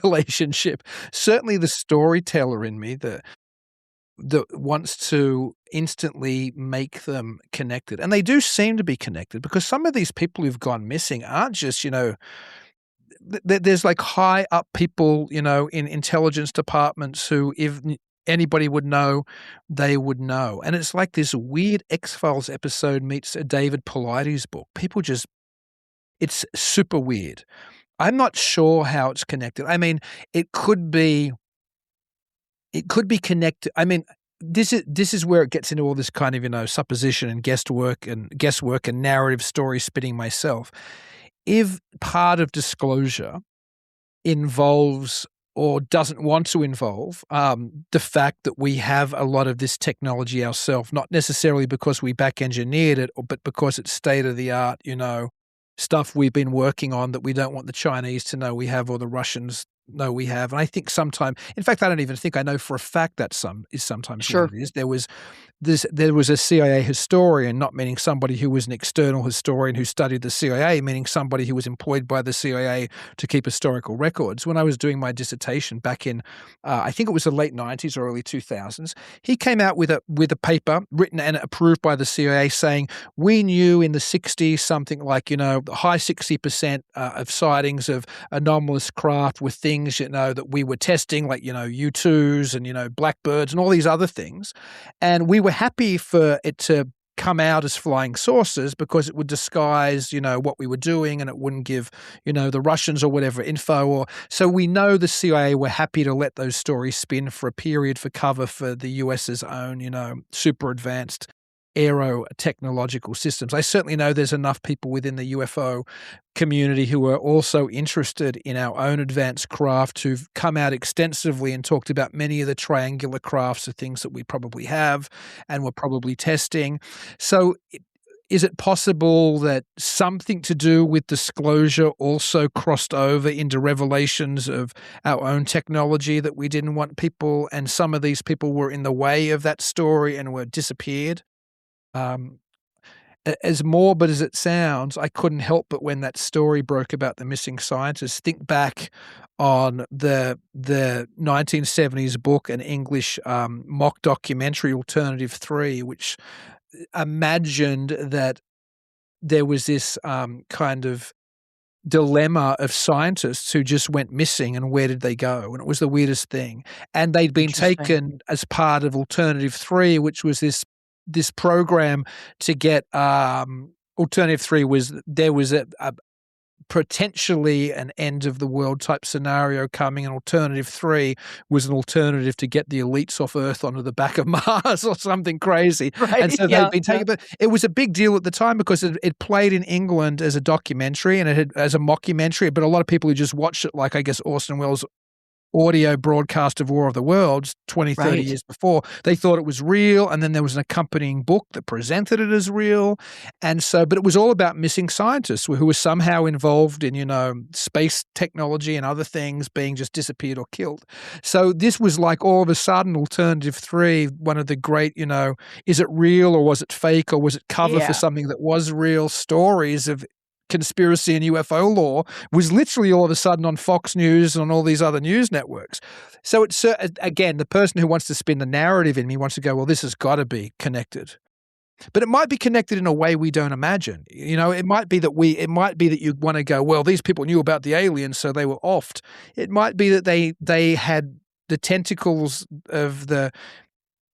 relationship. Certainly the storyteller in me that wants to instantly make them connected. And they do seem to be connected because some of these people who've gone missing aren't just, there's like high up people, in intelligence departments who, if anybody would know, they would know. And it's like this weird X-Files episode meets a David Paulides book. It's super weird. I'm not sure how it's connected. I mean, it could be connected. I mean, this is where it gets into all this kind of, supposition and guesswork and narrative story spinning myself. If part of disclosure involves or doesn't want to involve the fact that we have a lot of this technology ourselves, not necessarily because we back engineered it, but because it's state of the art, stuff we've been working on that we don't want the Chinese to know we have or the Russians know we have. And I think in fact, I don't even think I know for a fact that is sometimes Sure. what it is. There was a CIA historian, not meaning somebody who was an external historian who studied the CIA, meaning somebody who was employed by the CIA to keep historical records. When I was doing my dissertation back in, I think it was the late 90s or early 2000s, he came out with a paper written and approved by the CIA saying, we knew in the 60s something like, high 60% of sightings of anomalous craft were things, that we were testing, like, U-2s and, blackbirds and all these other things. And we were happy for it to come out as flying saucers because it would disguise, what we were doing, and it wouldn't give, the Russians or whatever info. So we know the CIA were happy to let those stories spin for a period for cover for the US's own, super advanced aero technological systems. I certainly know there's enough people within the UFO community who are also interested in our own advanced craft who've come out extensively and talked about many of the triangular crafts of things that we probably have and we're probably testing. So is it possible that something to do with disclosure also crossed over into revelations of our own technology that we didn't want people, and some of these people were in the way of that story and were disappeared? As morbid as it sounds, I couldn't help but when that story broke about the missing scientists, think back on the 1970s book, an English mock documentary, Alternative 3, which imagined that there was this kind of dilemma of scientists who just went missing and where did they go? And it was the weirdest thing. And they'd been taken as part of Alternative 3, which was this program to get Alternative 3 was there was a potentially an end of the world type scenario coming, and Alternative 3 was an alternative to get the elites off Earth onto the back of Mars or something crazy. Right. And so they've been taken, but it was a big deal at the time because it played in England as a documentary and it had as a mockumentary, but a lot of people who just watched it, like I guess Orson Welles' audio broadcast of War of the Worlds 20, 30 years before, they thought it was real, and then there was an accompanying book that presented it as real. And so, but it was all about missing scientists who were somehow involved in, space technology and other things being just disappeared or killed. So this was like all of a sudden Alternative 3, one of the great, is it real or was it fake or was it cover for something that was real, stories of conspiracy and UFO law, was literally all of a sudden on Fox News and on all these other news networks. So it's, again, the person who wants to spin the narrative in me wants to go, well, this has got to be connected. But it might be connected in a way we don't imagine. It might be that you want to go, well, these people knew about the aliens, so they were offed. It might be that they had the tentacles of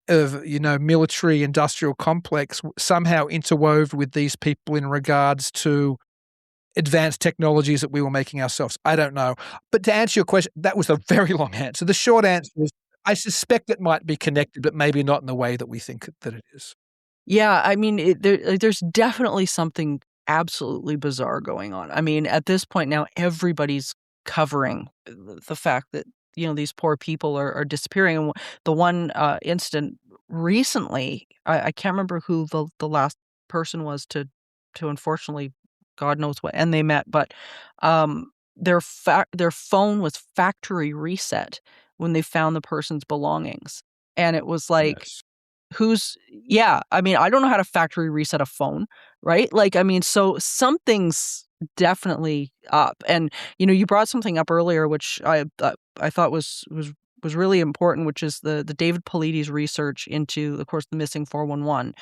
military industrial complex somehow interwove with these people in regards to advanced technologies that we were making ourselves. I don't know. But to answer your question, that was a very long answer. The short answer is I suspect it might be connected, but maybe not in the way that we think that it is. Yeah, I mean, there's definitely something absolutely bizarre going on. I mean, at this point now, everybody's covering the fact that, these poor people are disappearing. And the one incident recently, I can't remember who the last person was to unfortunately, God knows what, and they met, but their phone was factory reset when they found the person's belongings. And it was like, I mean, I don't know how to factory reset a phone, right? Like, I mean, so something's definitely up. And, you brought something up earlier, which I thought was really important, which is the David Paulides research into, of course, the missing 411,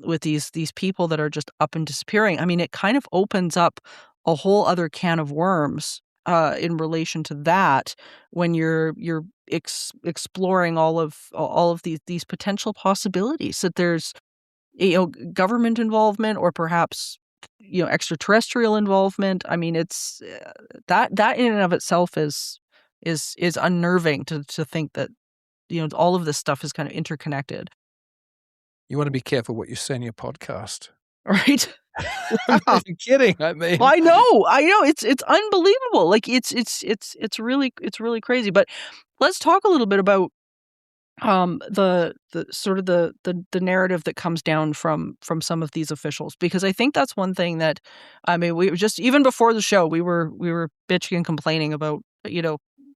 with these people that are just up and disappearing. I mean, it kind of opens up a whole other can of worms in relation to that when you're exploring all of these potential possibilities that there's government involvement or perhaps extraterrestrial involvement. I mean, it's that in and of itself is unnerving to think that all of this stuff is kind of interconnected. You want to be careful what you say in your podcast, right? I'm not even kidding. I mean, I know. It's unbelievable. Like it's really crazy. But let's talk a little bit about the sort of the narrative that comes down from some of these officials, because I think that's one thing that, I mean, we were just, even before the show, we were bitching and complaining about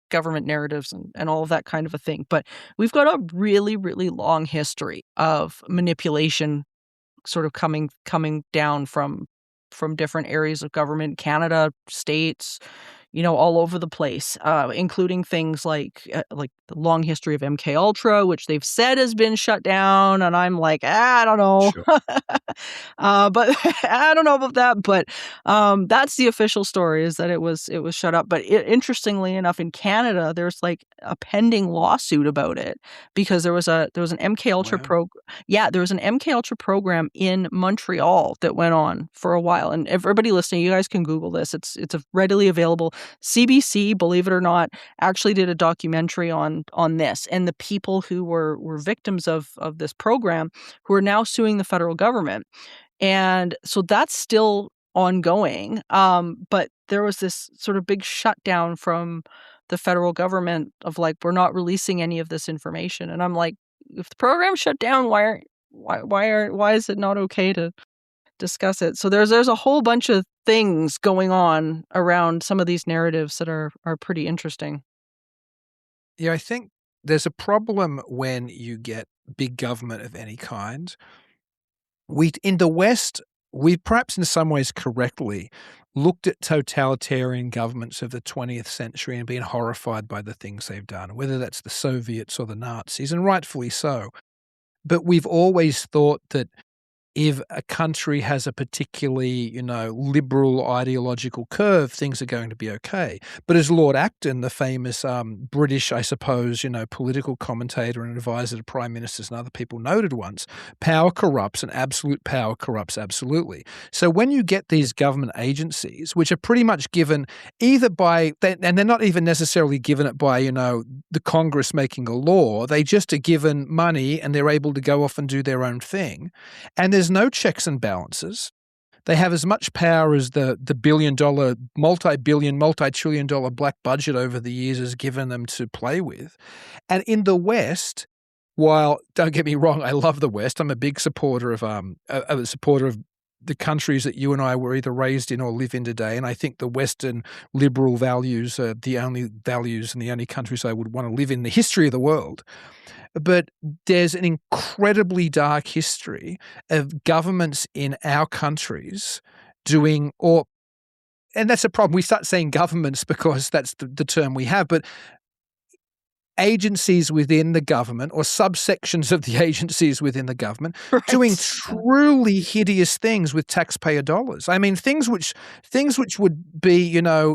government narratives and all of that kind of a thing. But we've got a really, really long history of manipulation sort of coming down from different areas of government, Canada, states, all over the place, including things like the long history of MKUltra, which they've said has been shut down, and I'm like, I don't know, Sure. but I don't know about that. But that's the official story, is that it was shut up. But interestingly enough, in Canada, there's like a pending lawsuit about it because there was an MKUltra there was an MKUltra program in Montreal that went on for a while, and everybody listening, you guys can Google this. It's a readily available. CBC, believe it or not, actually did a documentary on this and the people who were victims of this program who are now suing the federal government. And so that's still ongoing. But there was this sort of big shutdown from the federal government of like, we're not releasing any of this information. And I'm like, if the program's shut down, why is it not okay to discuss it? So there's a whole bunch of things going on around some of these narratives that are pretty interesting. Yeah, I think there's a problem when you get big government of any kind. In the West, we perhaps in some ways correctly looked at totalitarian governments of the 20th century and been horrified by the things they've done, whether that's the Soviets or the Nazis, and rightfully so. But we've always thought that if a country has a particularly, liberal ideological curve, things are going to be okay. But as Lord Acton, the famous British, I suppose, political commentator and advisor to prime ministers and other people noted once, power corrupts and absolute power corrupts absolutely. So when you get these government agencies, which are pretty much given either by, and they're not even necessarily given it by, the Congress making a law, they just are given money and they're able to go off and do their own thing. And there's no checks and balances. They have as much power as the billion-dollar, multi-billion, multi-trillion-dollar black budget over the years has given them to play with. And in the West, while, don't get me wrong, I love the West. I'm a big supporter of the countries that you and I were either raised in or live in today. And I think the Western liberal values are the only values and the only countries I would want to live in the history of the world. But there's an incredibly dark history of governments in our countries doing, and that's a problem. We start saying governments because that's the term we have, but agencies within the government or subsections of the agencies within the government doing truly hideous things with taxpayer dollars. I mean, things which would be,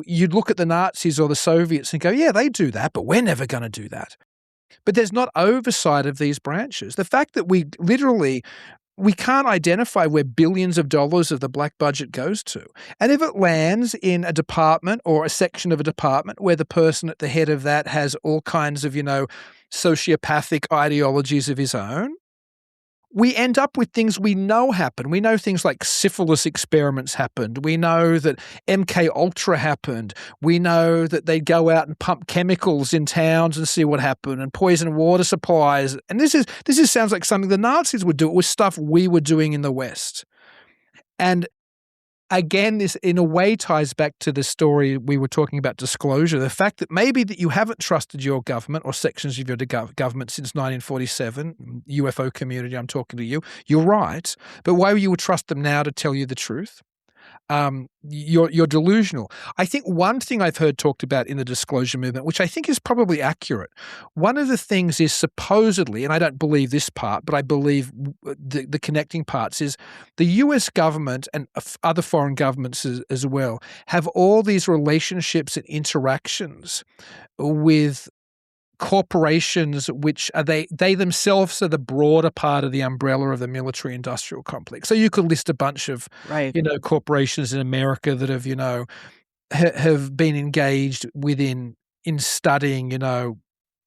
you'd look at the Nazis or the Soviets and go, yeah, they do that, but we're never going to do that. But there's not oversight of these branches. The fact that we can't identify where billions of dollars of the black budget goes to. And if it lands in a department or a section of a department where the person at the head of that has all kinds of, sociopathic ideologies of his own, we end up with things we know happen. We know things like syphilis experiments happened. We know that MKUltra happened. We know that they go out and pump chemicals in towns and see what happened, and poison water supplies. And this sounds like something the Nazis would do. It was stuff we were doing in the West. And again, this in a way ties back to the story we were talking about disclosure. The fact that maybe that you haven't trusted your government or sections of your government since 1947, UFO community, I'm talking to you. You're right. But why you would trust them now to tell you the truth? You're delusional. I think one thing I've heard talked about in the disclosure movement, which I think is probably accurate, one of the things is supposedly, and I don't believe this part, but I believe the connecting parts, is the US government and other foreign governments as well have all these relationships and interactions with corporations which are they themselves are the broader part of the umbrella of the military industrial complex. So you could list a bunch of, corporations in America that have been engaged in studying,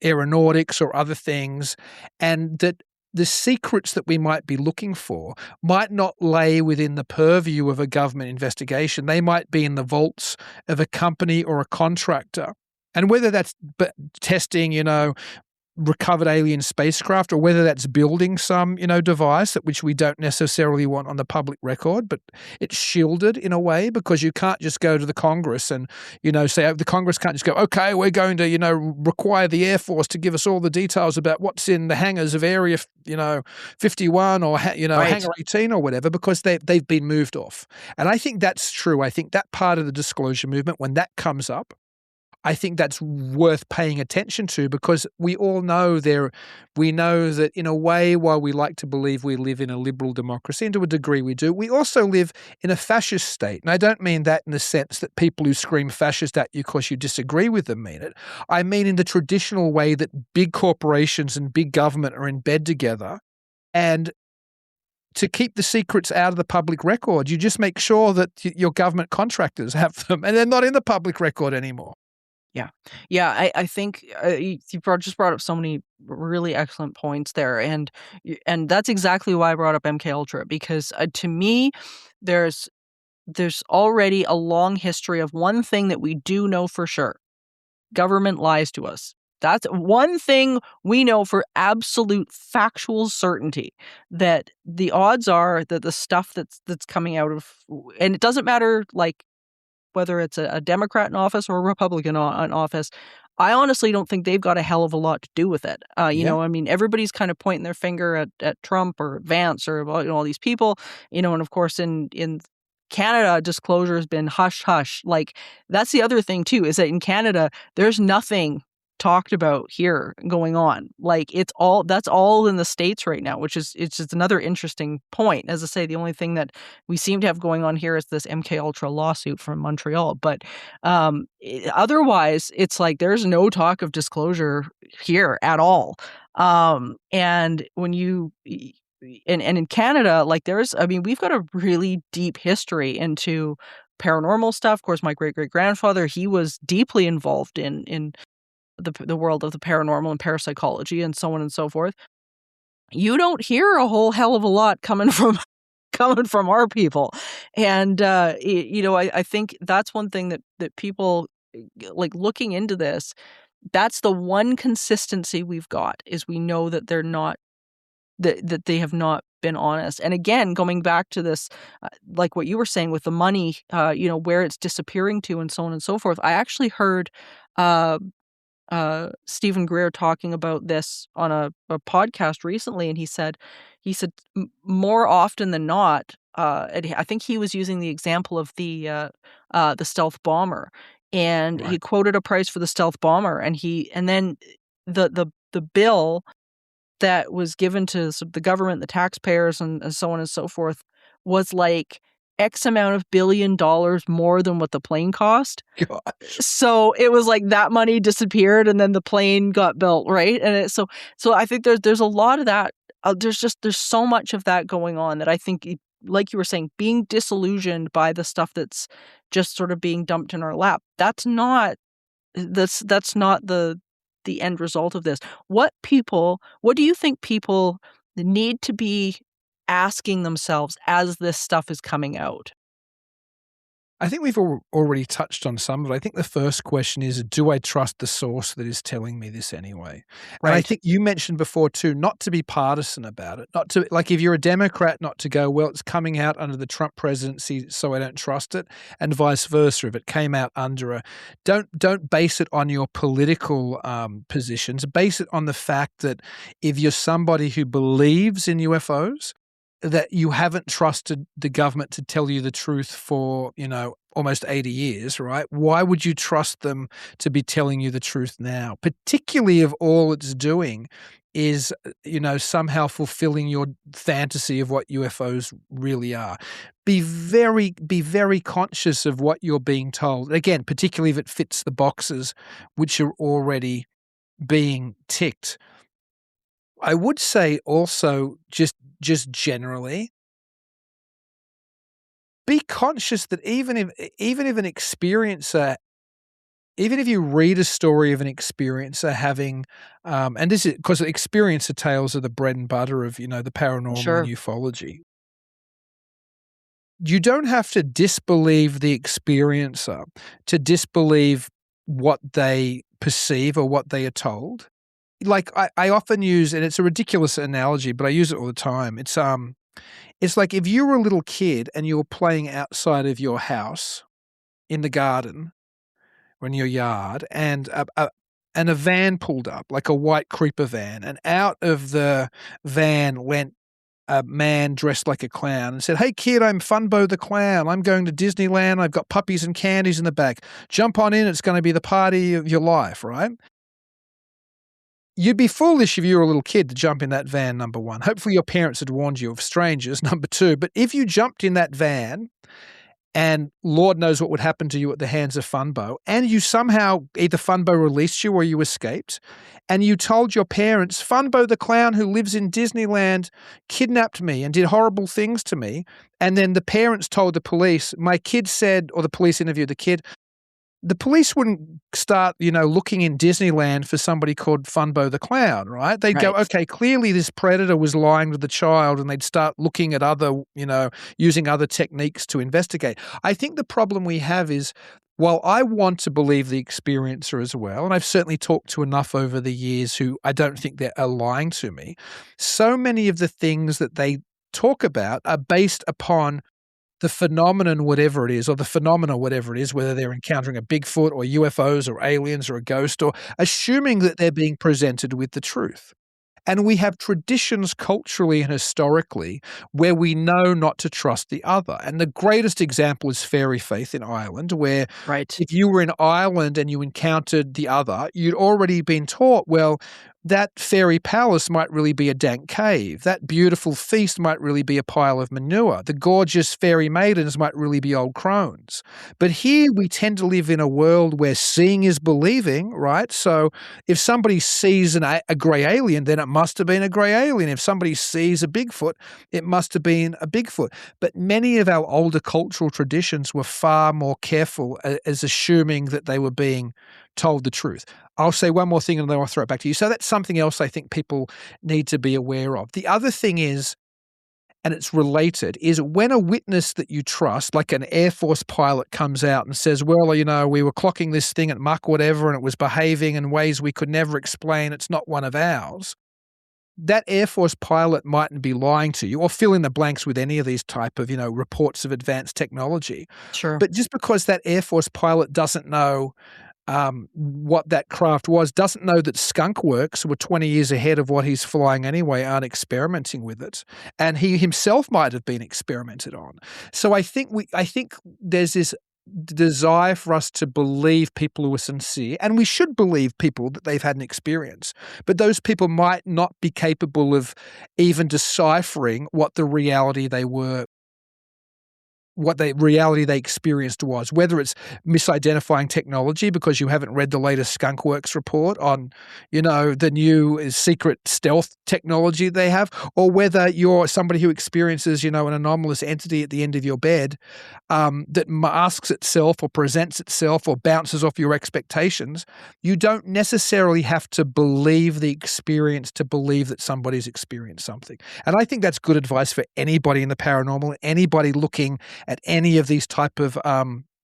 aeronautics or other things, and that the secrets that we might be looking for might not lay within the purview of a government investigation. They might be in the vaults of a company or a contractor. And whether that's testing, recovered alien spacecraft, or whether that's building some, device which we don't necessarily want on the public record, but it's shielded in a way because you can't just go to the Congress and, say the Congress can't just go, okay, we're going to, require the Air Force to give us all the details about what's in the hangars of Area, 51 or, Right. Hangar 18 or whatever, because they've been moved off. And I think that's true. I think that part of the disclosure movement, when that comes up, I think that's worth paying attention to, because we all know we know that in a way, while we like to believe we live in a liberal democracy, and to a degree we do, we also live in a fascist state. And I don't mean that in the sense that people who scream fascist at you because you disagree with them mean it. I mean in the traditional way that big corporations and big government are in bed together, and to keep the secrets out of the public record, you just make sure that your government contractors have them and they're not in the public record anymore. Yeah. I think you just brought up so many really excellent points there, and that's exactly why I brought up MKUltra, because to me, there's already a long history of one thing that we do know for sure: government lies to us. That's one thing we know for absolute factual certainty, that the odds are that the stuff that's coming out of, and it doesn't matter whether it's a Democrat in office or a Republican in office, I honestly don't think they've got a hell of a lot to do with it. Everybody's kind of pointing their finger at Trump or Vance or all these people, and of course in Canada, disclosure has been hush hush. That's the other thing too, is that in Canada, there's nothing talked about here going on. That's all in the States right now, it's just another interesting point. As I say, the only thing that we seem to have going on here is this MKUltra lawsuit from Montreal. But otherwise, it's there's no talk of disclosure here at all. And when you and in Canada, we've got a really deep history into paranormal stuff. Of course, my great-great-grandfather, he was deeply involved in the world of the paranormal and parapsychology and so on and so forth. You don't hear a whole hell of a lot coming from our people. And I think that's one thing that people looking into this, that's the one consistency we've got, is we know that they're not that they have not been honest. And again, going back to this, what you were saying with the money, where it's disappearing to and so on and so forth. I actually heard Stephen Greer talking about this on a podcast recently, and he said more often than not, I think he was using the example of the stealth bomber, and Right. he quoted a price for the stealth bomber, and then the bill that was given to the government, the taxpayers, and so on and so forth, was X amount of $1 billion more than what the plane cost. Gosh. So it was that money disappeared and then the plane got built, right? And so I think there's a lot of that. There's so much of that going on that I think, like you were saying, being disillusioned by the stuff that's just sort of being dumped in our lap. That's not the end result of this. What do you think people need to be asking themselves as this stuff is coming out? I think we've already touched on some of it. I think the first question is, do I trust the source that is telling me this anyway? Right. And I think you mentioned before too, not to be partisan about it, not to, if you're a Democrat, not to go, well, it's coming out under the Trump presidency, so I don't trust it, and vice versa. If it came out under don't base it on your political positions. Base it on the fact that if you're somebody who believes in UFOs, that you haven't trusted the government to tell you the truth for, almost 80 years, right? Why would you trust them to be telling you the truth now? Particularly if all it's doing is, somehow fulfilling your fantasy of what UFOs really are. Be very conscious of what you're being told. Again, particularly if it fits the boxes which are already being ticked. I would say also, just generally, be conscious that even if an experiencer, even if you read a story of an experiencer having, and this is because experiencer tales are the bread and butter of, the paranormal Sure. and ufology. You don't have to disbelieve the experiencer to disbelieve what they perceive or what they are told. like I often use, and it's a ridiculous analogy, but I use it all the time. It's like if you were a little kid and you were playing outside of your house in the garden or in your yard, and a van pulled up, like a white creeper van, and out of the van went a man dressed like a clown and said, "Hey kid, I'm Funbo the Clown. I'm going to Disneyland. I've got puppies and candies in the back. Jump on in. It's going to be the party of your life," right? You'd be foolish if you were a little kid to jump in that van, number one. Hopefully your parents had warned you of strangers, number two. But if you jumped in that van, and Lord knows what would happen to you at the hands of Funbo, and you somehow either Funbo released you or you escaped, and you told your parents, "Funbo the Clown who lives in Disneyland kidnapped me and did horrible things to me," and then the parents told the police, "My kid said," or the police interviewed the kid, the police wouldn't start, looking in Disneyland for somebody called Funbo the Clown, right? They'd go, okay, clearly this predator was lying to the child, and they'd start looking at other, using other techniques to investigate. I think the problem we have is, while I want to believe the experiencer as well, and I've certainly talked to enough over the years who I don't think they are lying to me, so many of the things that they talk about are based upon the phenomenon, whatever it is, or the phenomena, whatever it is, whether they're encountering a Bigfoot or UFOs or aliens or a ghost, or assuming that they're being presented with the truth. And we have traditions culturally and historically where we know not to trust the other. And the greatest example is fairy faith in Ireland, where if you were in Ireland and you encountered the other, you'd already been taught, well, that fairy palace might really be a dank cave. That beautiful feast might really be a pile of manure. The gorgeous fairy maidens might really be old crones. But here we tend to live in a world where seeing is believing, right? So if somebody sees a grey alien, then it must have been a grey alien. If somebody sees a Bigfoot, it must have been a Bigfoot. But many of our older cultural traditions were far more careful as assuming that they were being told the truth. I'll say one more thing and then I'll throw it back to you. So that's something else I think people need to be aware of. The other thing is, and it's related, is when a witness that you trust, like an Air Force pilot, comes out and says, well, we were clocking this thing at Mach whatever and it was behaving in ways we could never explain, it's not one of ours. That Air Force pilot mightn't be lying to you, or fill in the blanks with any of these type of, reports of advanced technology. Sure. But just because that Air Force pilot doesn't know what that craft was, doesn't know that skunk works were 20 years ahead of what he's flying anyway, aren't experimenting with it. And he himself might have been experimented on. So I think there's this desire for us to believe people who are sincere, and we should believe people that they've had an experience, but those people might not be capable of even deciphering what the reality they were, what the reality they experienced was, whether it's misidentifying technology because you haven't read the latest Skunkworks report on, the new secret stealth technology they have, or whether you're somebody who experiences, an anomalous entity at the end of your bed that masks itself or presents itself or bounces off your expectations. You don't necessarily have to believe the experience to believe that somebody's experienced something. And I think that's good advice for anybody in the paranormal, anybody looking at any of these type of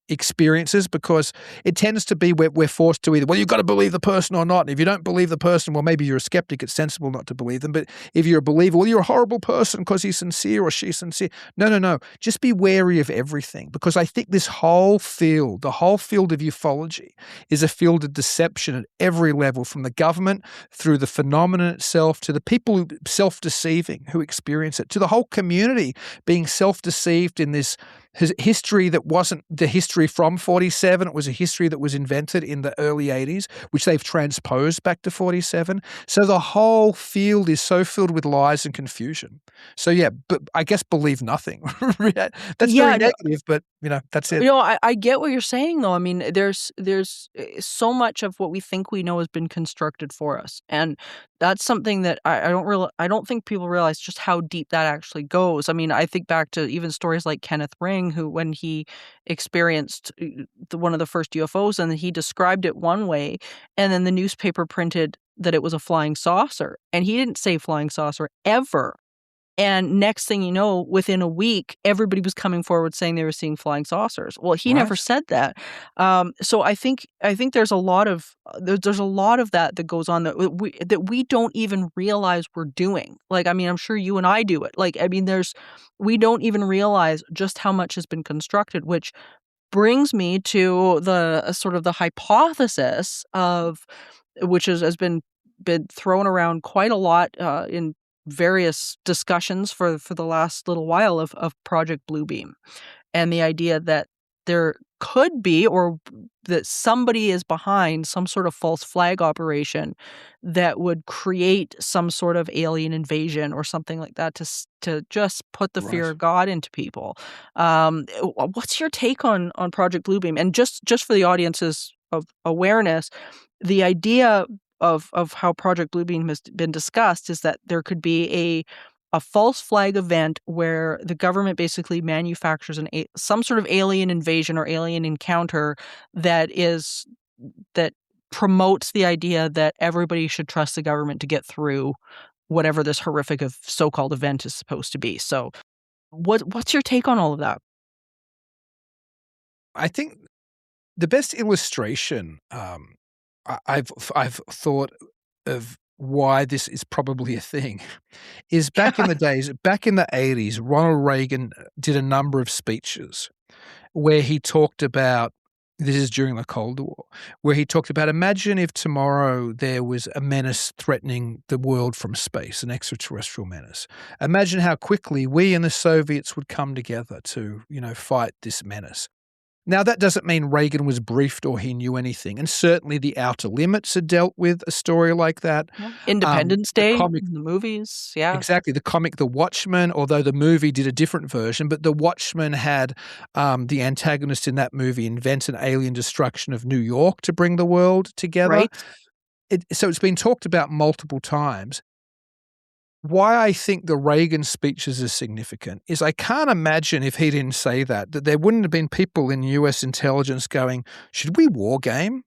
experiences, because it tends to be we're forced to either, well, you've got to believe the person or not. And if you don't believe the person, well, maybe you're a skeptic. It's sensible not to believe them. But if you're a believer, well, you're a horrible person because he's sincere or she's sincere. No. Just be wary of everything, because I think this whole field, the whole field of ufology, is a field of deception at every level, from the government through the phenomenon itself to the people who self-deceiving who experience it, to the whole community being self-deceived in this history that wasn't the history from 47. It was a history that was invented in the early 80s, which they've transposed back to 47. So the whole field is so filled with lies and confusion. So yeah, but I guess believe nothing. That's very negative, but that's it. I get what you're saying though. I mean, there's so much of what we think we know has been constructed for us. And that's something that I don't think people realize just how deep that actually goes. I mean, I think back to even stories like Kenneth Ring, who, when he experienced one of the first UFOs, and he described it one way, and then the newspaper printed that it was a flying saucer, and he didn't say flying saucer ever And next thing you know, within a week, everybody was coming forward saying they were seeing flying saucers. Well, he never said that. So I think there's a lot of there's a lot of that goes on that we don't even realize we're doing. Like, I mean, I'm sure you and I do it. Like, I mean, we don't even realize just how much has been constructed, which brings me to the sort of the hypothesis of which has been thrown around quite a lot in various discussions for the last little while of Project Bluebeam, and the idea that there could be, or that somebody is behind some sort of false flag operation that would create some sort of alien invasion or something like that to just put the fear of God into people. What's your take on Project Bluebeam? And just for the audience's of awareness, the idea of how Project Bluebeam has been discussed is that there could be a false flag event where the government basically manufactures some sort of alien invasion or alien encounter that promotes the idea that everybody should trust the government to get through whatever this horrific of so-called event is supposed to be. So what's your take on all of that? I think the best illustration I've thought of why this is probably a thing is back in the days, back in the 80s, Ronald Reagan did a number of speeches where he talked about, this is during the Cold War, where he talked about, imagine if tomorrow there was a menace threatening the world from space, an extraterrestrial menace. Imagine how quickly we and the Soviets would come together to, fight this menace. Now, that doesn't mean Reagan was briefed or he knew anything. And certainly The Outer Limits had dealt with a story like that. Yeah. Independence Day, the movies, yeah. Exactly. The comic The Watchmen, although the movie did a different version, but The Watchmen had the antagonist in that movie invent an alien destruction of New York to bring the world together. Right. So it's been talked about multiple times. Why I think the Reagan speeches are significant is I can't imagine if he didn't say that there wouldn't have been people in US intelligence going, should we war game?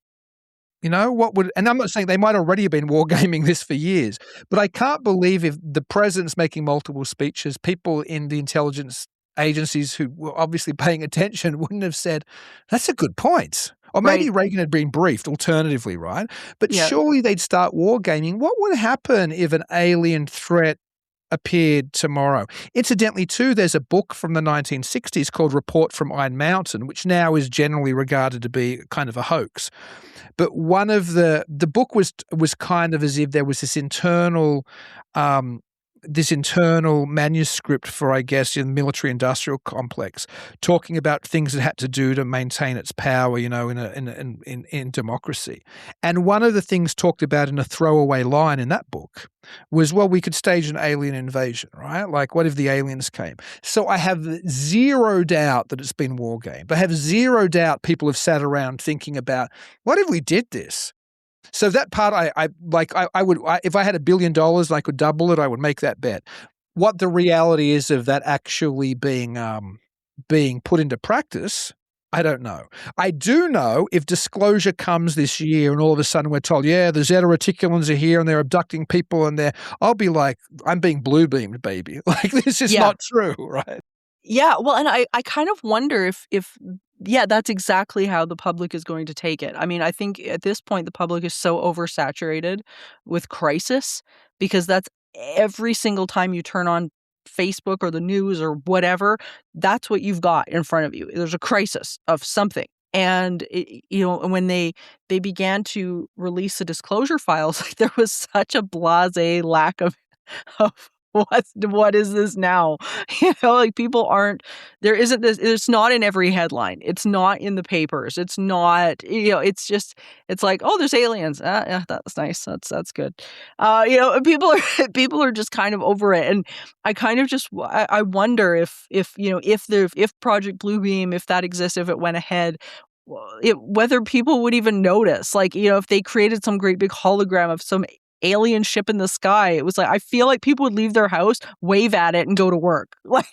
And I'm not saying they might already have been wargaming this for years, but I can't believe if the president's making multiple speeches, people in the intelligence agencies who were obviously paying attention wouldn't have said, that's a good point. Or maybe Reagan had been briefed alternatively, right? But surely they'd start wargaming. What would happen if an alien threat appeared tomorrow? Incidentally, too, there's a book from the 1960s called Report from Iron Mountain, which now is generally regarded to be kind of a hoax. But one of the book was kind of as if there was this internal manuscript for, I guess, in the military-industrial complex, talking about things it had to do to maintain its power, in democracy. And one of the things talked about in a throwaway line in that book was, well, we could stage an alien invasion, right? Like, what if the aliens came? So I have zero doubt that it's been wargamed. I have zero doubt people have sat around thinking about, what if we did this? So that part, I would, if I had $1 billion and I could double it, I would make that bet. What the reality is of that actually being put into practice, I don't know. I do know if disclosure comes this year and all of a sudden we're told, yeah, the Zeta Reticulans are here and they're abducting people and I'll be like, I'm being blue beamed, baby. Like, this is not true, right? Yeah, well, and I kind of wonder if that's exactly how the public is going to take it. I mean, I think at this point the public is so oversaturated with crisis because that's every single time you turn on Facebook or the news or whatever, that's what you've got in front of you. There's a crisis of something. And, when they began to release the disclosure files, like, there was such a blasé lack of what is this now? Like, people aren't, there isn't this, it's not in every headline. It's not in the papers. It's not, it's just, it's like, oh, there's aliens. Yeah, that's nice. That's good. People are just kind of over it. And I kind of just, I wonder if Project Bluebeam, if that exists, if it went ahead, whether people would even notice, like, if they created some great big hologram of some alien ship in the sky, it was like, I feel like people would leave their house, wave at it, and go to work. Like,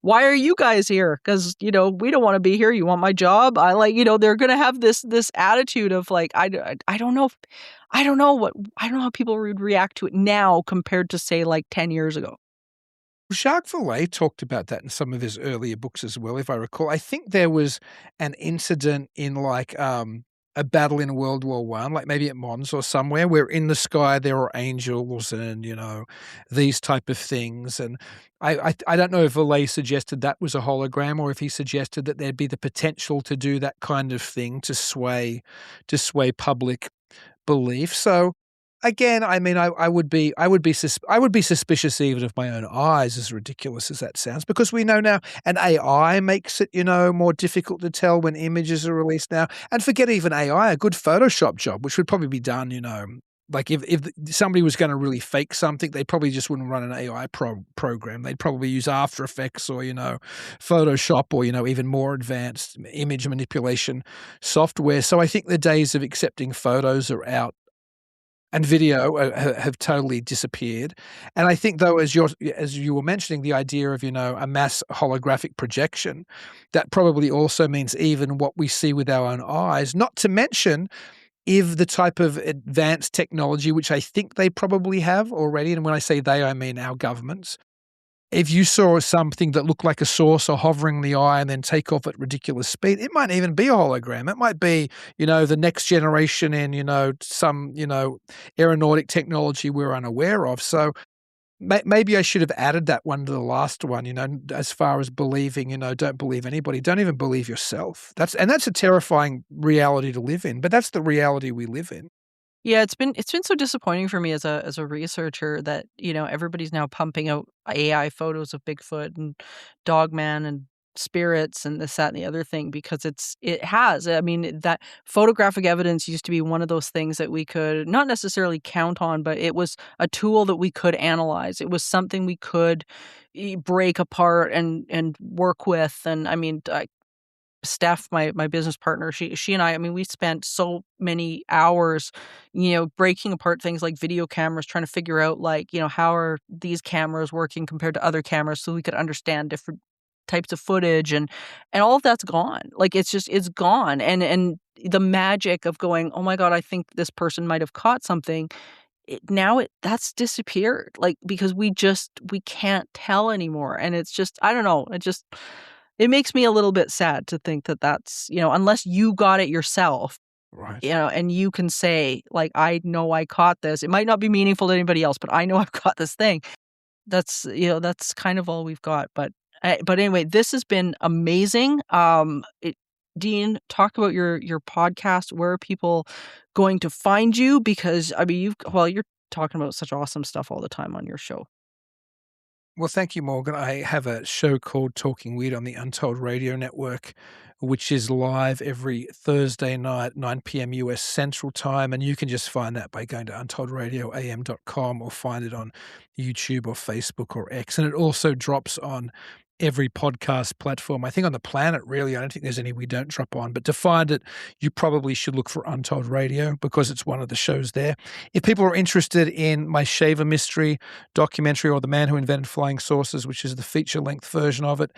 why are you guys here? Because, we don't want to be here. You want my job? I like, they're going to have this attitude of like, I don't know. I don't know how people would react to it now compared to say like 10 years ago. Jacques Vallée talked about that in some of his earlier books as well, if I recall. I think there was an incident in like a battle in World War One, like maybe at Mons or somewhere, where in the sky there are angels and these type of things. And I don't know if Vallée suggested that was a hologram or if he suggested that there'd be the potential to do that kind of thing to sway public belief. So again, I mean, I would be suspicious even of my own eyes, as ridiculous as that sounds, because we know now, and AI makes it, more difficult to tell when images are released now. And forget even AI, a good Photoshop job, which would probably be done, like if somebody was going to really fake something, they probably just wouldn't run an AI program. They'd probably use After Effects or, Photoshop or, even more advanced image manipulation software. So I think the days of accepting photos are out. And video have totally disappeared. And I think, though, as you were mentioning, the idea of, a mass holographic projection, that probably also means even what we see with our own eyes, not to mention if the type of advanced technology, which I think they probably have already, and when I say they, I mean our governments. If you saw something that looked like a saucer hovering the eye and then take off at ridiculous speed, it might even be a hologram. It might be, the next generation in, some, aeronautic technology we're unaware of. So maybe I should have added that one to the last one, as far as believing, don't believe anybody. Don't even believe yourself. That's a terrifying reality to live in, but that's the reality we live in. Yeah, it's been so disappointing for me as a researcher that, everybody's now pumping out AI photos of Bigfoot and Dogman and spirits and this, that, and the other thing because I mean, that photographic evidence used to be one of those things that we could not necessarily count on, but it was a tool that we could analyze. It was something we could break apart and work with. And I mean, Steph, my business partner, she and I mean, we spent so many hours, breaking apart things like video cameras, trying to figure out like, how are these cameras working compared to other cameras so we could understand different types of footage and all of that's gone. Like it's gone. And the magic of going, oh my God, I think this person might have caught something. That's disappeared. Like because we can't tell anymore. And it's just, I don't know. It makes me a little bit sad to think that that's, unless you got it yourself, Right. And you can say, like, I know I caught this. It might not be meaningful to anybody else, but I know I've caught this thing. That's, that's kind of all we've got. But anyway, this has been amazing. Dean, talk about your podcast. Where are people going to find you? Because, I mean, you're talking about such awesome stuff all the time on your show. Well, thank you, Morgan. I have a show called Talking Weird on the Untold Radio Network, which is live every Thursday night, 9 p.m. US Central Time. And you can just find that by going to untoldradiom.com or find it on YouTube or Facebook or X. And it also drops on every podcast platform, I think on the planet, really. I don't think there's any we don't drop on. But to find it, you probably should look for Untold Radio because it's one of the shows there. If people are interested in my Shaver Mystery documentary or The Man Who Invented Flying Saucers, which is the feature-length version of it,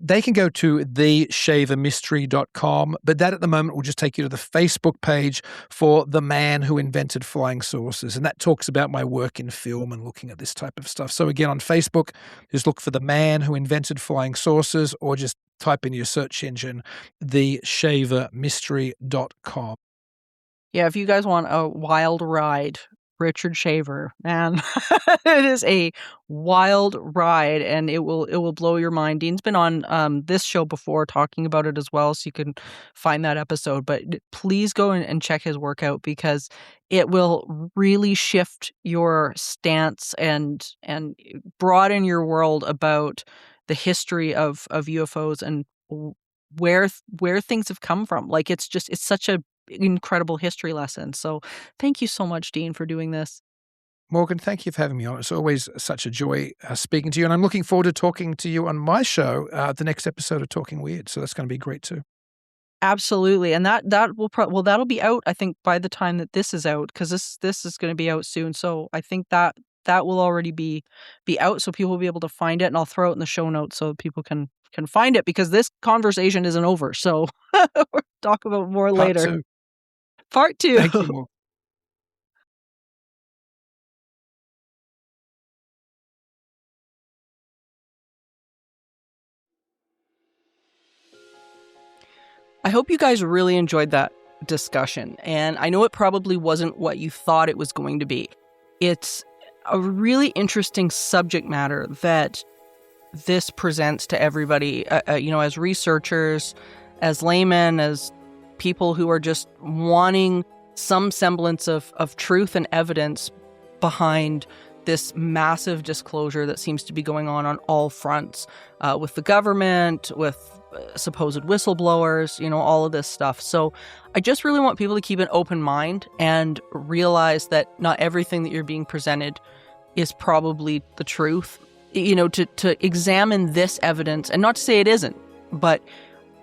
they can go to theshavermystery.com, but that at the moment will just take you to the Facebook page for The Man Who Invented Flying Saucers, and that talks about my work in film and looking at this type of stuff. So again, on Facebook, just look for The Man Who Invented Flying Saucers or just type in your search engine, theshavermystery.com. Yeah, if you guys want a wild ride, Richard Shaver, man, it is a wild ride, and it will blow your mind. Dean's been on this show before talking about it as well, so you can find that episode. But please go and check his work out because it will really shift your stance and broaden your world about the history of UFOs and where things have come from. Like it's such a incredible history lesson. So thank you so much, Dean, for doing this. Morgan, thank you for having me on. It's always such a joy speaking to you. And I'm looking forward to talking to you on my show, the next episode of Talking Weird. So that's going to be great too. Absolutely. And that will that'll be out, I think, by the time that this is out, because this is going to be out soon. So I think that that will already be out, so people will be able to find it, and I'll throw it in the show notes so people can find it, because this conversation isn't over. So we'll talk about more later. Part 2. Thank you, Morgan. I hope you guys really enjoyed that discussion, and I know it probably wasn't what you thought it was going to be. It's a really interesting subject matter that this presents to everybody, as researchers, as laymen, as people who are just wanting some semblance of truth and evidence behind this massive disclosure that seems to be going on all fronts, with the government, with supposed whistleblowers, all of this stuff. So I just really want people to keep an open mind and realize that not everything that you're being presented is probably the truth. To examine this evidence, and not to say it isn't, but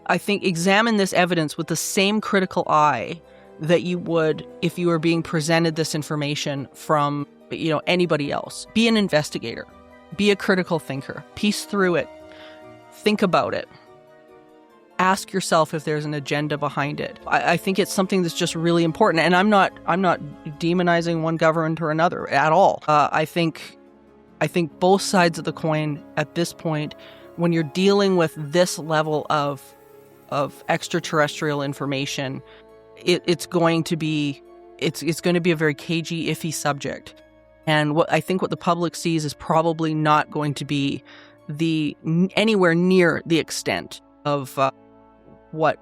I think examine this evidence with the same critical eye that you would if you were being presented this information from, anybody else. Be an investigator. Be a critical thinker. Piece through it. Think about it. Ask yourself if there's an agenda behind it. I think it's something that's just really important. And I'm not demonizing one government or another at all. I think both sides of the coin at this point, when you're dealing with this level of extraterrestrial information, it's going to be a very cagey, iffy subject. And what the public sees is probably not going to be anywhere near the extent of what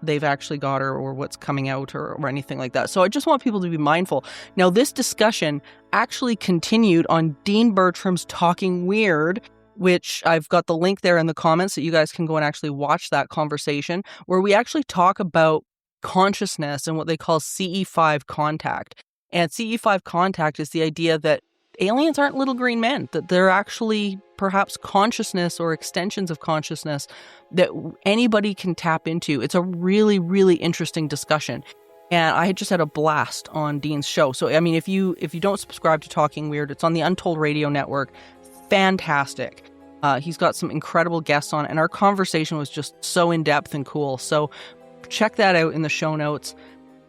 they've actually got or what's coming out or anything like that. So I just want people to be mindful. Now, this discussion actually continued on Dean Bertram's Talking Weird, which I've got the link there in the comments that you guys can go and actually watch that conversation, where we actually talk about consciousness and what they call CE5 contact. And CE5 contact is the idea that aliens aren't little green men, that they're actually perhaps consciousness or extensions of consciousness that anybody can tap into. It's a really, really interesting discussion. And I just had a blast on Dean's show. So, I mean, if you don't subscribe to Talking Weird, it's on the Untold Radio Network. Fantastic. He's got some incredible guests on, and our conversation was just so in-depth and cool. So check that out in the show notes.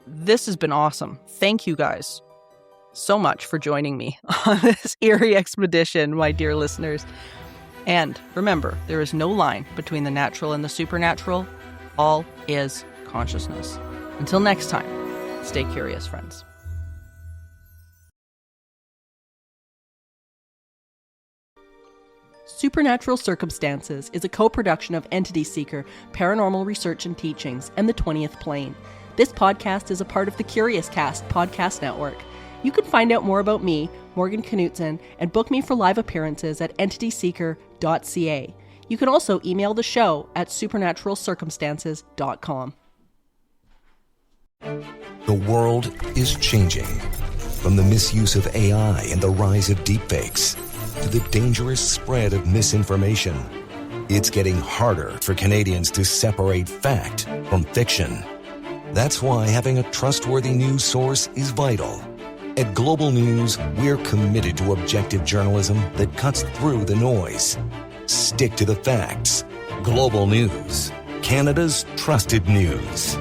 This has been awesome. Thank you guys so much for joining me on this eerie expedition, my dear listeners. And remember, there is no line between the natural and the supernatural. All is consciousness. Until next time, stay curious, friends. Supernatural Circumstances is a co-production of Entity Seeker, Paranormal Research and Teachings, and the 20th Plane. This podcast is a part of the Curious Cast podcast network. You can find out more about me, Morgan Knudsen, and book me for live appearances at entityseeker.ca. You can also email the show at supernaturalcircumstances.com. The world is changing. From the misuse of AI and the rise of deepfakes to the dangerous spread of misinformation, it's getting harder for Canadians to separate fact from fiction. That's why having a trustworthy news source is vital. At Global News, we're committed to objective journalism that cuts through the noise. Stick to the facts. Global News, Canada's trusted news.